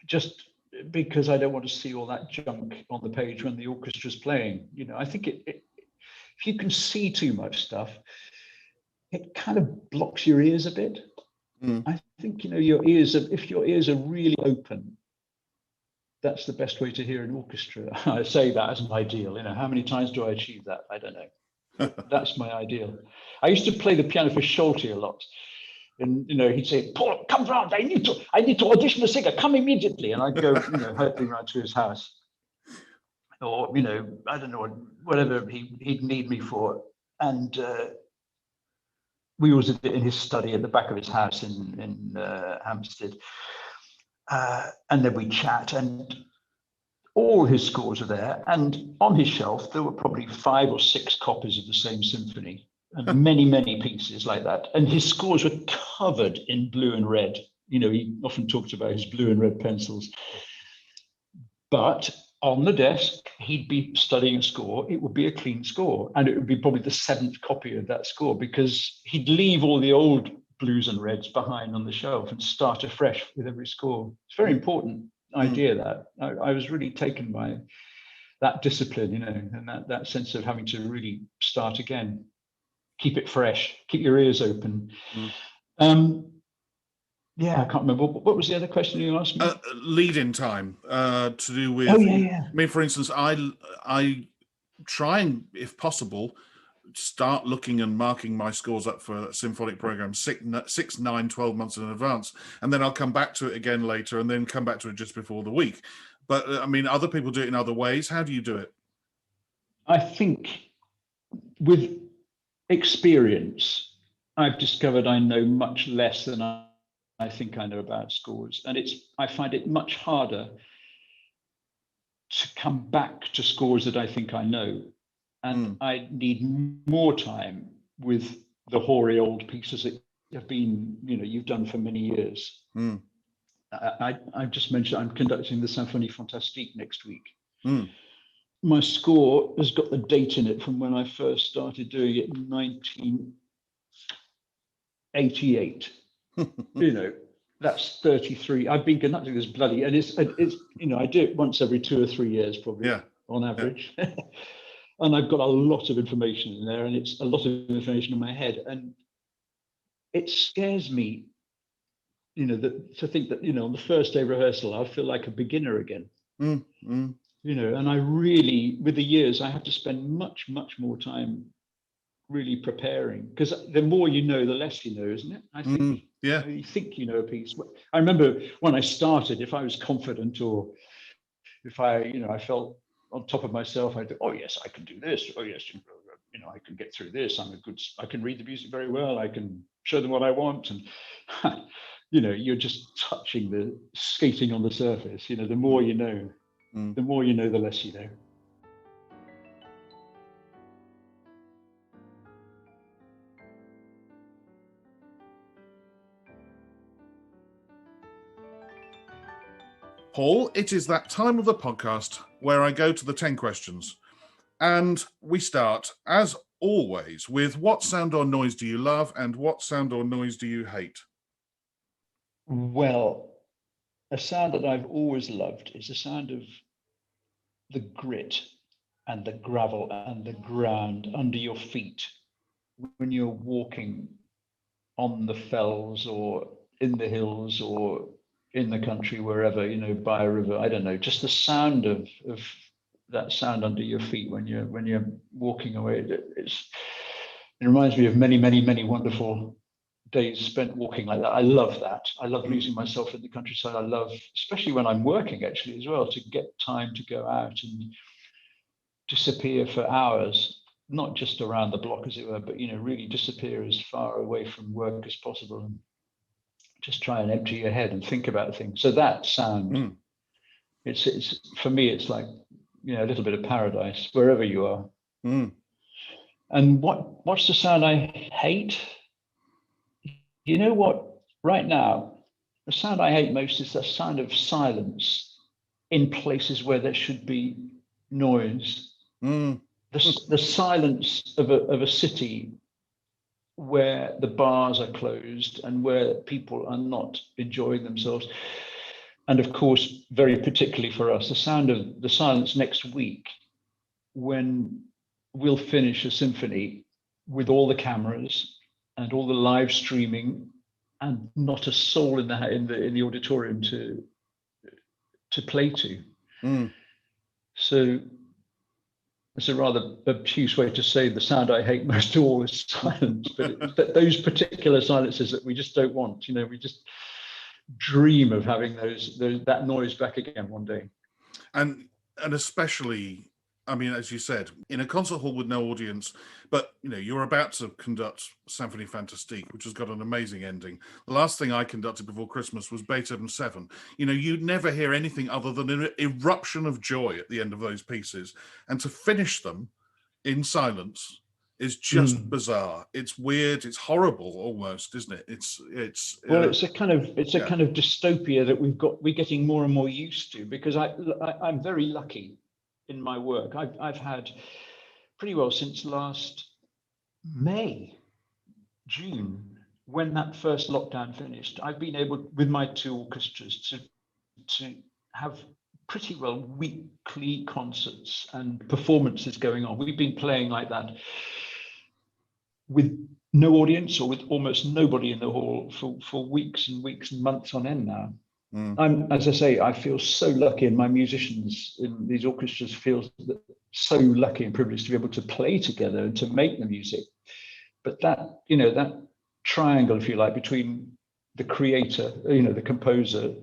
just because I don't want to see all that junk on the page when the orchestra's playing. I think if you can see too much stuff, it kind of blocks your ears a bit. I think if your ears are really open, that's the best way to hear an orchestra. I say that as an ideal. How many times do I achieve that? I don't know. That's my ideal. I used to play the piano for Schulte a lot. And he'd say, "Paul, come round. I need to audition a singer. Come immediately." And I'd go, hurtling round to his house, or I don't know, whatever he'd need me for. And we always did it in his study at the back of his house in Hampstead. And then we chat, and all his scores are there. And on his shelf, there were probably 5 or 6 copies of the same symphony. And many, many pieces like that. And his scores were covered in blue and red. He often talked about his blue and red pencils. But on the desk, he'd be studying a score. It would be a clean score. And it would be probably the 7th copy of that score, because he'd leave all the old blues and reds behind on the shelf and start afresh with every score. It's a very important idea that. I was really taken by that discipline, and that sense of having to really start again. Keep it fresh, keep your ears open. I can't remember. What was the other question you asked me? Lead-in time, to do with... yeah. I mean, for instance, I try and, if possible, start looking and marking my scores up for symphonic programs 6, 9, 12 months in advance. And then I'll come back to it again later, and then come back to it just before the week. But, I mean, other people do it in other ways. How do you do it? I think with experience, I've discovered I know much less than I think I know about scores, and I find it much harder to come back to scores that I think I know, and I need more time with the hoary old pieces that have been, you've done for many years. I just mentioned I'm conducting the Symphony Fantastique next week. My score has got the date in it from when I first started doing it in 1988. That's 33. I've been conducting this bloody, and it's I do it once every 2 or 3 years probably, on average. And I've got a lot of information in there, and it's a lot of information in my head, and it scares me, to think that on the first day of rehearsal I'll feel like a beginner again. And I really, with the years, I have to spend much, much more time really preparing, because the more you know, the less you know, isn't it? I think. Yeah. You think you know a piece. I remember when I started, if I was confident, or if I felt on top of myself, I'd, oh yes, I can do this. Oh yes, I can get through this. I can read the music very well. I can show them what I want. And you're just skating on the surface. The more you know, the more you know, the less you know. Paul, it is that time of the podcast where I go to the 10 questions. And we start, as always, with what sound or noise do you love and what sound or noise do you hate? Well, a sound that I've always loved is the sound of the grit and the gravel and the ground under your feet when you're walking on the fells or in the hills or in the country, wherever, by a river. I don't know, just the sound of that sound under your feet when you're walking away. It reminds me of many, many, many wonderful days spent walking like that. I love that. I love losing myself in the countryside. I love, especially when I'm working actually as well, to get time to go out and disappear for hours, not just around the block as it were, but really disappear as far away from work as possible and just try and empty your head and think about things. So that sound, it's for me, it's like a little bit of paradise wherever you are. And what's the sound I hate? You know what? Right now, the sound I hate most is the sound of silence in places where there should be noise. The silence of a city where the bars are closed and where people are not enjoying themselves. And of course, very particularly for us, the sound of the silence next week when we'll finish a symphony with all the cameras and all the live streaming and not a soul in the auditorium to play to. So it's a rather obtuse way to say the sound I hate most of all is silence, but those particular silences that we just don't want. We just dream of having that noise back again one day. And especially, I mean, as you said, in a concert hall with no audience, but you're about to conduct Symphony Fantastique, which has got an amazing ending. The last thing I conducted before Christmas was Beethoven 7. You'd never hear anything other than an eruption of joy at the end of those pieces, and to finish them in silence is just bizarre. It's weird. It's horrible, almost, isn't it? It's a kind of dystopia that we're getting more and more used to, because I'm very lucky in my work. I've had pretty well since last June, when that first lockdown finished, I've been able, with my 2 orchestras, to have pretty well weekly concerts and performances going on. We've been playing like that with no audience or with almost nobody in the hall for weeks and weeks and months on end now. As I say, I feel so lucky, and my musicians in these orchestras feel so lucky and privileged to be able to play together and to make the music. But that, that triangle, if you like, between the creator, the composer,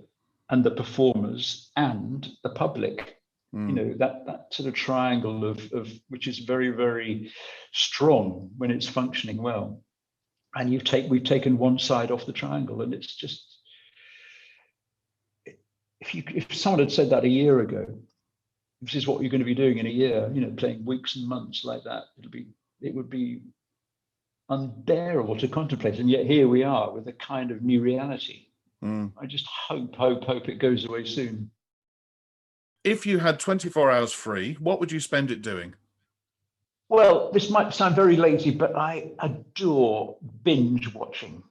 and the performers and the public, that sort of triangle of which is very, very strong when it's functioning well. And we've taken one side off the triangle, and it's just, if someone had said that a year ago, this is what you're going to be doing in a year, playing weeks and months like that, it would be unbearable to contemplate. And yet here we are with a kind of new reality. I just hope it goes away soon. If you had 24 hours free, what would you spend it doing? Well, this might sound very lazy, but I adore binge watching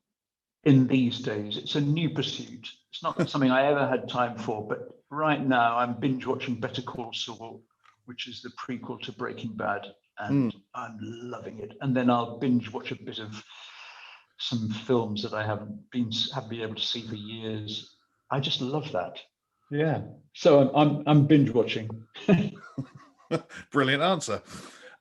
in these days. It's a new pursuit. It's not something I ever had time for, but right now I'm binge watching Better Call Saul, which is the prequel to Breaking Bad, and I'm loving it. And then I'll binge watch a bit of some films that I haven't been able to see for years. I just love that. Yeah. So I'm binge watching. Brilliant answer.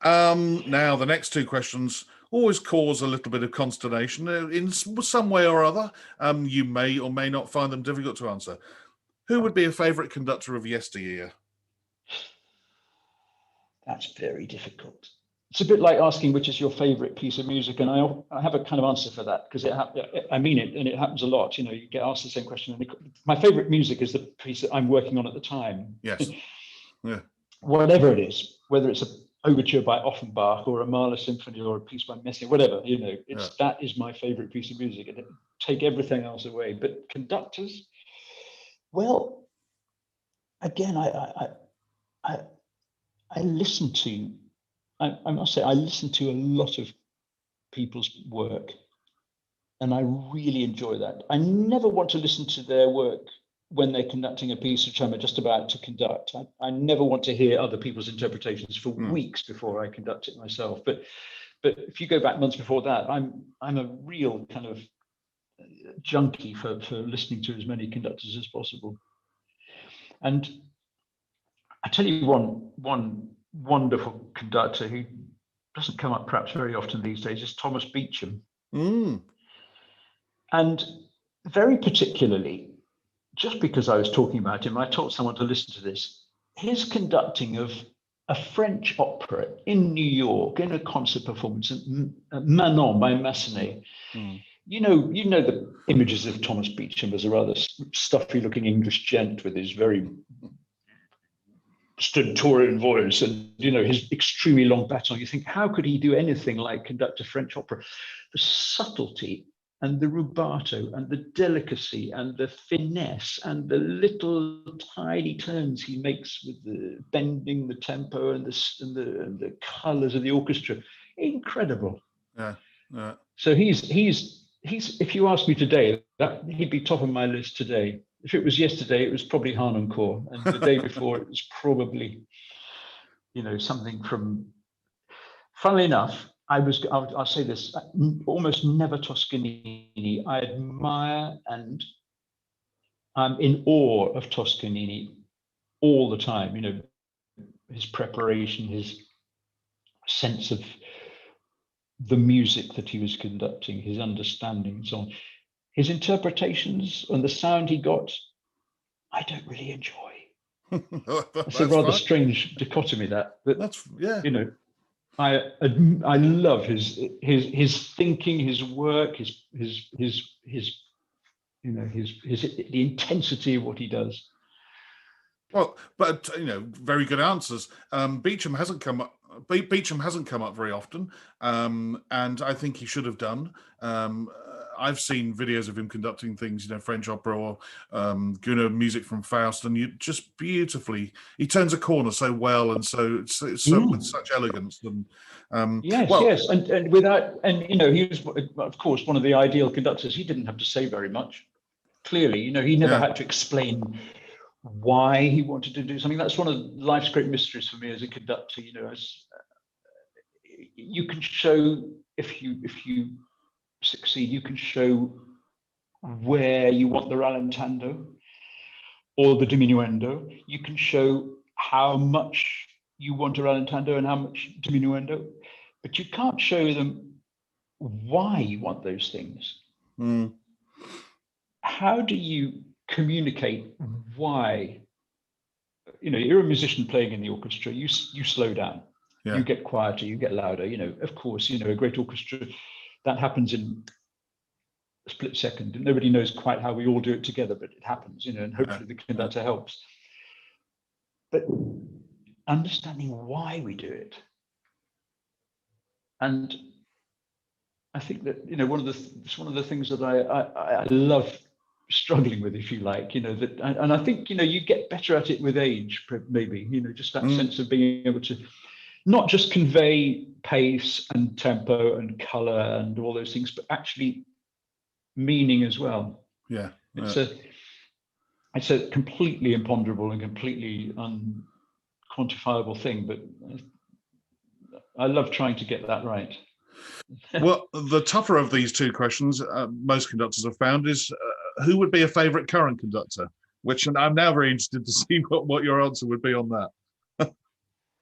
Now the next 2 questions. always cause a little bit of consternation in some way or other. You may or may not find them difficult to answer. Who would be a favourite conductor of yesteryear? That's very difficult. It's a bit like asking which is your favorite piece of music, and I have a kind of answer for that, because I mean it, and it happens a lot. You know, you get asked the same question. And my favorite music is the piece that I'm working on at the time. Yes. Yeah. Whatever it is, whether it's a overture by Offenbach or a Mahler symphony or a piece by Messiaen, whatever, you know, that is my favorite piece of music, and take everything else away. But conductors, well, again, I listen to. I must say, I listen to a lot of people's work, and I really enjoy that. I never want to listen to their work when they're conducting a piece which I'm just about to conduct. I never want to hear other people's interpretations for weeks before I conduct it myself. But if you go back months before that, I'm a real kind of junkie for listening to as many conductors as possible. And I tell you one wonderful conductor who doesn't come up perhaps very often these days is Thomas Beecham. And very particularly, just because I was talking about him, I taught someone to listen to this. His conducting of a French opera in New York in a concert performance, Manon by Massenet. You know the images of Thomas Beecham as a rather stuffy-looking English gent with his very stentorian voice and, you know, his extremely long baton. You think, how could he do anything like conduct a French opera? The subtlety and the rubato and the delicacy and the finesse and the little tiny turns he makes with the bending the tempo and the colors of the orchestra, incredible. Yeah. So he's if you ask me today, that he'd be top of my list today. If it was yesterday, it was probably Harnoncourt, and the day before it was probably, you know, something from. Funnily enough, I'll say this: almost never Toscanini. I admire and I'm in awe of Toscanini all the time. You know, his preparation, his sense of the music that he was conducting, his understanding, and so on. His interpretations and the sound he got, I don't really enjoy. It's a rather strange dichotomy, but that's, yeah. You know, I love his thinking, his work, his you know, the intensity of what he does. Well, but you know, very good answers. Beecham hasn't come up very often, and I think he should have done. I've seen videos of him conducting things, you know, French opera or Gounod music from Faust, and you just beautifully. He turns a corner so well, and so with such elegance. And yes, and without, and you know, he was of course one of the ideal conductors. He didn't have to say very much. Clearly, you know, he never had to explain why he wanted to do something. That's one of life's great mysteries for me as a conductor. You know, as you can show if you succeed, you can show where you want the rallentando or the diminuendo. You can show how much you want a rallentando and how much diminuendo, but you can't show them why you want those things. How do you communicate why? You know, you're a musician playing in the orchestra, you slow down, you get quieter, you get louder. You know, of course, you know, a great orchestra, that happens in a split second, and nobody knows quite how we all do it together, but it happens, you know, and hopefully the conductor helps. But understanding why we do it, and I think that, you know, it's one of the things that I love struggling with, if you like, you know, that, and I think, you know, you get better at it with age, maybe, you know, just that sense of being able to not just convey pace and tempo and color and all those things, but actually meaning as well. It's a completely imponderable and completely unquantifiable thing, but I love trying to get that right. Well, the tougher of these two questions, most conductors have found, is who would be a favorite current conductor? Which, and I'm now very interested to see what your answer would be on that.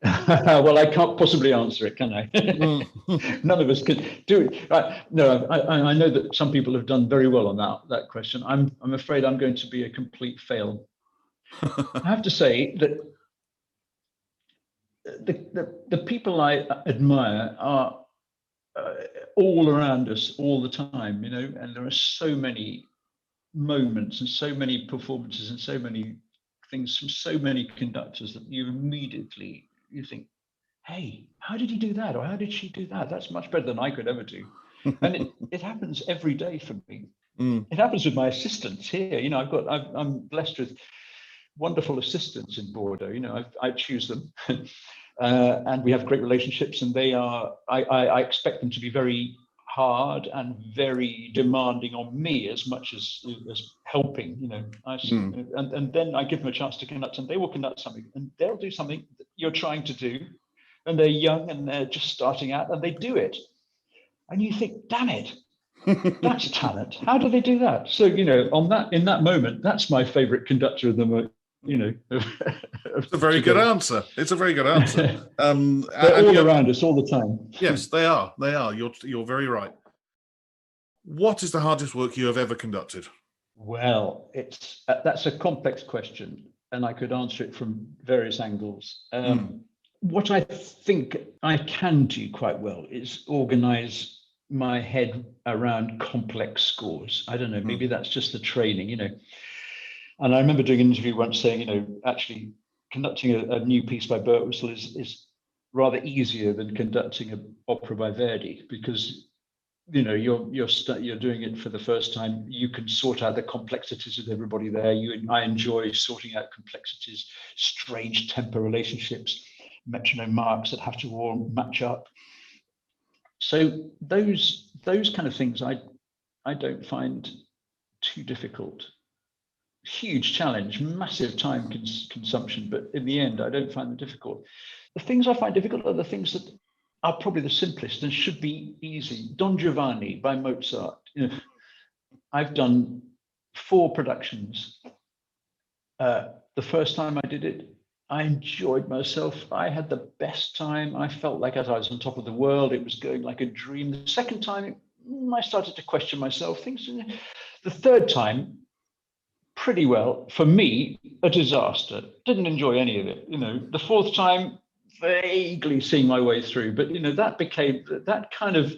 Well, I can't possibly answer it, can I? Mm. None of us can do it. Right. No, I know that some people have done very well on that question. I'm afraid I'm going to be a complete fail. I have to say that the people I admire are all around us all the time, and there are so many moments and so many performances and so many things from so many conductors that you think, hey, how did he do that? Or how did she do that? That's much better than I could ever do. And it happens every day for me. It happens with my assistants here. I'm blessed with wonderful assistants in Bordeaux. I choose them. And we have great relationships, and I expect them to be very hard and very demanding on me as much as helping, and then I give them a chance to conduct, and they will conduct something, and they'll do something that you're trying to do, and they're young and they're just starting out, and they do it, and you think, damn it, that's talent. How do they do that? So in that moment, that's my favorite conductor of the It's a very good answer. It's a very good answer. They're all around us all the time. Yes, they are. They are. You're very right. What is the hardest work you have ever conducted? Well, that's a complex question, and I could answer it from various angles. What I think I can do quite well is organize my head around complex scores. I don't know, maybe that's just the training, And I remember doing an interview once saying, actually conducting a new piece by Birtwistle is rather easier than conducting an opera by Verdi, because you're doing it for the first time. You can sort out the complexities with everybody there. I enjoy sorting out complexities, strange tempo relationships, metronome marks that have to all match up. So those kind of things I don't find too difficult. Huge challenge, massive time consumption, but in the end, I don't find them difficult. The things I find difficult are the things that are probably the simplest and should be easy. Don Giovanni by Mozart. I've done 4 productions. The first time I did it, I enjoyed myself. I had the best time. I felt like as I was on top of the world. It was going like a dream. The second time, I started to question myself. The third time, pretty well. For me, a disaster. Didn't enjoy any of it. The fourth time, vaguely seeing my way through. But that became that kind of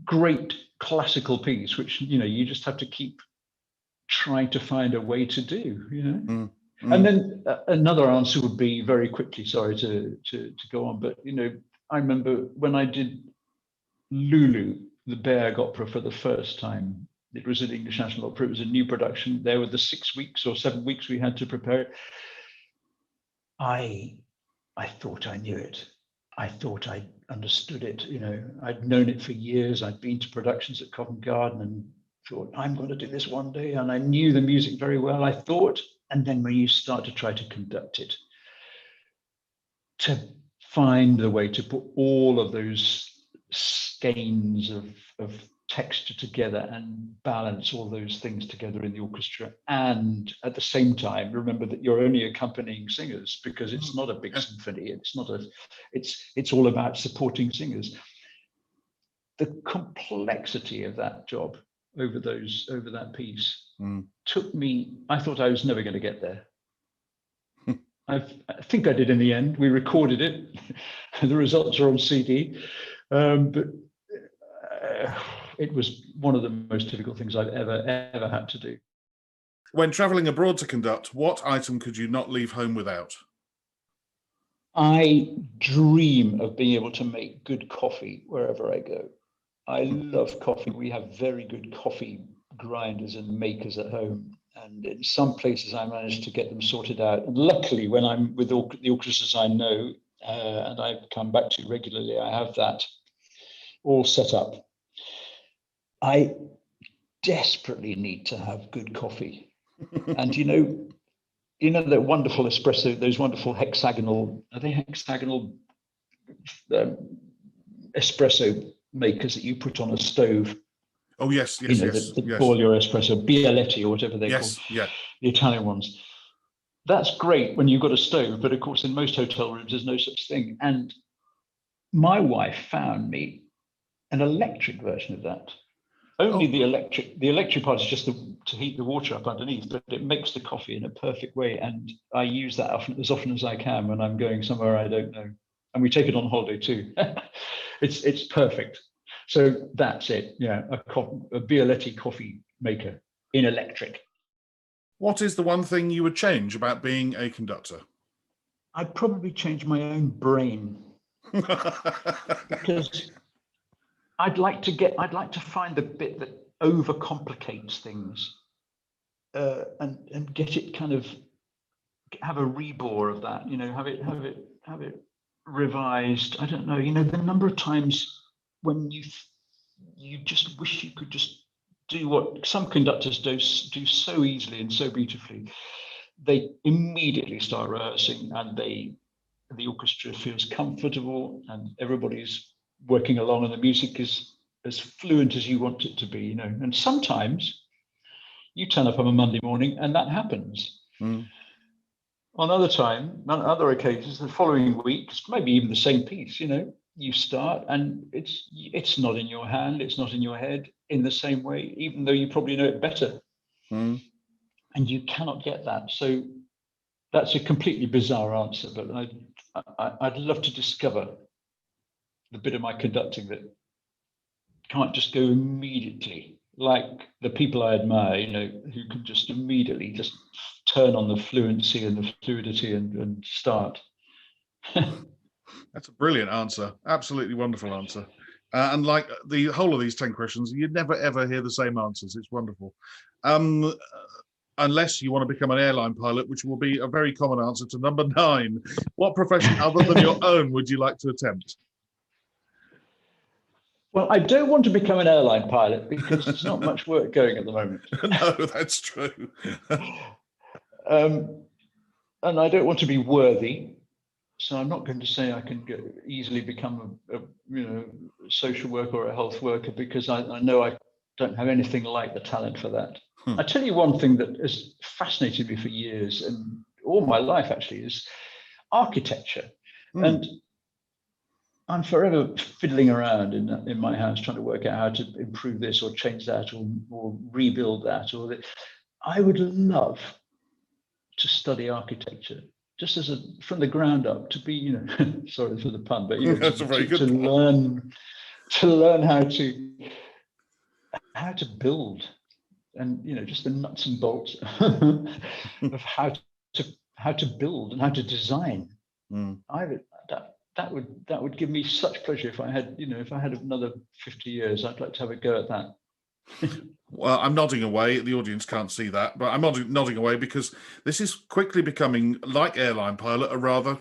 great classical piece, which you just have to keep trying to find a way to do. And then another answer would be very quickly. Sorry to go on, but I remember when I did Lulu, the Berg opera, for the first time. It was an English National Opera. It was a new production. There were the 6 weeks or 7 weeks we had to prepare it. I thought I knew it. I thought I understood it. I'd known it for years. I'd been to productions at Covent Garden and thought, I'm going to do this one day. And I knew the music very well, I thought. And then when you start to try to conduct it, to find the way to put all of those skeins of texture together and balance all those things together in the orchestra, and at the same time remember that you're only accompanying singers, because it's not a big symphony. It's all about supporting singers. The complexity of that job over that piece took me. I thought I was never going to get there. I think I did in the end. We recorded it. The results are on CD, but it was one of the most difficult things I've ever had to do. When travelling abroad to conduct, what item could you not leave home without? I dream of being able to make good coffee wherever I go. I love coffee. We have very good coffee grinders and makers at home. And in some places I managed to get them sorted out. And luckily, when I'm with the orchestras I know, and I come back to regularly, I have that all set up. I desperately need to have good coffee. And the wonderful espresso, those wonderful hexagonal espresso makers that you put on a stove. Oh, yes. Boil your espresso, Bialetti or whatever they're called. Yeah. The Italian ones. that's great when you've got a stove, but of course in most hotel rooms there's no such thing. And my wife found me an electric version of that. Only the electric part is just to heat the water up underneath, but it makes the coffee in a perfect way. And I use that as often as I can when I'm going somewhere I don't know. And we take it on holiday too. It's perfect. So that's it. Yeah, a Bialetti coffee maker in electric. What is the one thing you would change about being a conductor? I'd probably change my own brain. Because I'd like to find the bit that overcomplicates things, and get it kind of have a rebore of that. Have it revised. I don't know. The number of times when you just wish you could just do what some conductors do so easily and so beautifully. They immediately start rehearsing, and the orchestra feels comfortable, and everybody's working along, and the music is as fluent as you want it to be, And sometimes you turn up on a Monday morning and that happens. Mm. On other occasions, the following week, maybe even the same piece, you start and it's not in your hand, it's not in your head in the same way, even though you probably know it better. Mm. And you cannot get that. So that's a completely bizarre answer, but I'd love to discover the bit of my conducting that can't just go immediately, like the people I admire, who can just immediately just turn on the fluency and the fluidity and start. That's a brilliant answer. Absolutely wonderful answer. And like the whole of these 10 questions, you'd never, ever hear the same answers. It's wonderful. Unless you want to become an airline pilot, which will be a very common answer to number 9. What profession other than your own would you like to attempt? Well, I don't want to become an airline pilot because there's not much work going at the moment. No, that's true. And I don't want to be worthy. So I'm not going to say I can easily become a social worker or a health worker, because I know I don't have anything like the talent for that. I tell you one thing that has fascinated me for years, and all my life actually, is architecture. And I'm forever fiddling around in my house trying to work out how to improve this or change that or rebuild that. I would love to study architecture, just from the ground up, to be, sorry for the pun, but That's a very good pun. to learn how to build, and just the nuts and bolts of how to build and how to design. That would give me such pleasure if I had another 50 years. I'd like to have a go at that. Well, I'm nodding away. The audience can't see that, but I'm nodding away because this is quickly becoming, like airline pilot, a rather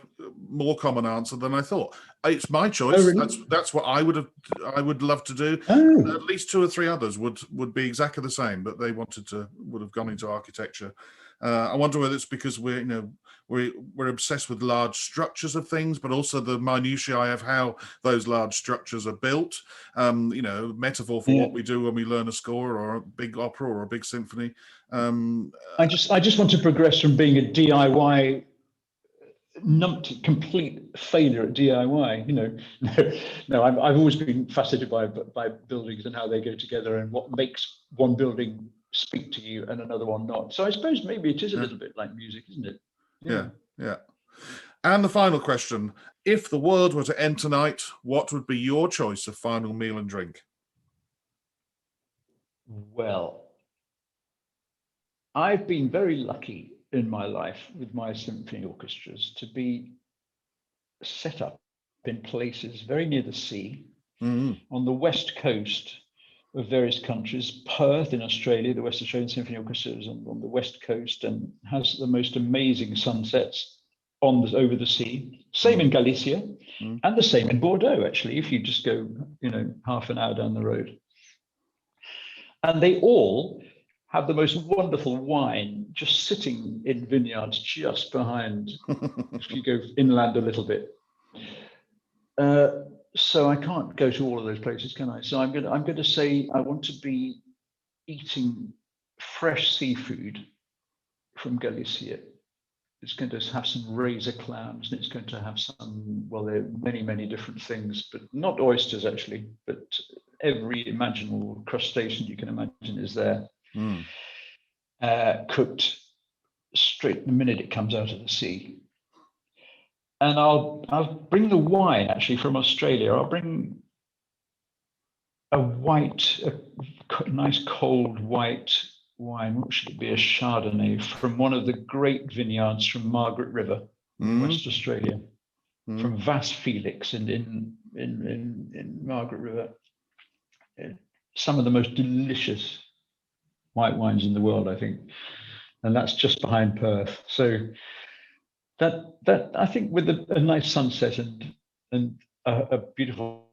more common answer than I thought. It's my choice. Oh, really? That's what I would love to do. Oh. At least 2 or 3 others would be exactly the same, but they would have gone into architecture. I wonder whether it's because we're obsessed with large structures of things, but also the minutiae of how those large structures are built. Metaphor for what we do when we learn a score or a big opera or a big symphony. I just want to progress from being a DIY numpty, complete failure at DIY. No, I've always been fascinated by buildings and how they go together and what makes one building speak to you and another one not. So I suppose maybe it is a little bit like music, isn't it? Yeah. And the final question: if the world were to end tonight, what would be your choice of final meal and drink? Well, I've been very lucky in my life with my symphony orchestras to be set up in places very near the sea, on the west coast of various countries. Perth in Australia, the West Australian Symphony Orchestra is on the west coast and has the most amazing sunsets over the sea. Same in Galicia, and the same in Bordeaux, actually, if you just go half an hour down the road. And they all have the most wonderful wine just sitting in vineyards just behind, if you go inland a little bit. So I can't go to all of those places, can I? So I'm going to say I want to be eating fresh seafood from Galicia. it's going to have some razor clams, and it's going to have some, well, there are many, many different things, but not oysters actually, but every imaginable crustacean you can imagine is there, cooked straight the minute it comes out of the sea. And I'll bring the wine actually from Australia. I'll bring a nice cold white wine. What should it be? A Chardonnay from one of the great vineyards from Margaret River in West Australia, from Vas Felix in Margaret River. Some of the most delicious white wines in the world, I think, and that's just behind Perth. So that I think with a nice sunset and a beautiful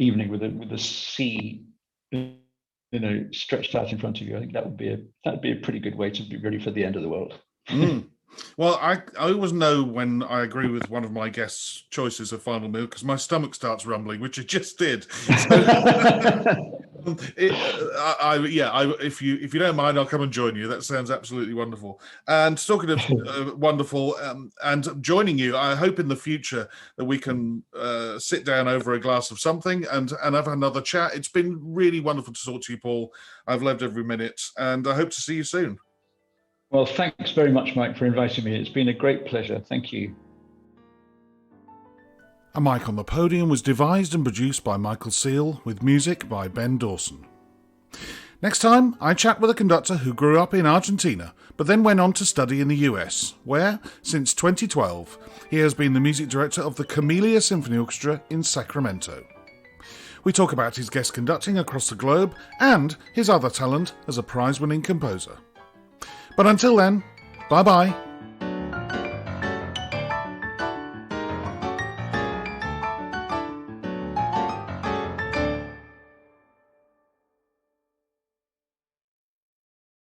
evening with the sea, stretched out in front of you, I think that'd be a pretty good way to be ready for the end of the world. Well, I always know when I agree with one of my guests' choices of final meal because my stomach starts rumbling, which it just did. If you don't mind, I'll come and join you. That sounds absolutely wonderful. And talking of wonderful, and joining you, I hope in the future that we can sit down over a glass of something and have another chat. It's been really wonderful to talk to you, Paul. I've loved every minute, and I hope to see you soon. Well, thanks very much, Mike, for inviting me. It's been a great pleasure. Thank you. A Mic on the Podium was devised and produced by Michael Seal, with music by Ben Dawson. Next time, I chat with a conductor who grew up in Argentina, but then went on to study in the US, where, since 2012, he has been the music director of the Camellia Symphony Orchestra in Sacramento. We talk about his guest conducting across the globe and his other talent as a prize-winning composer. But until then, bye-bye.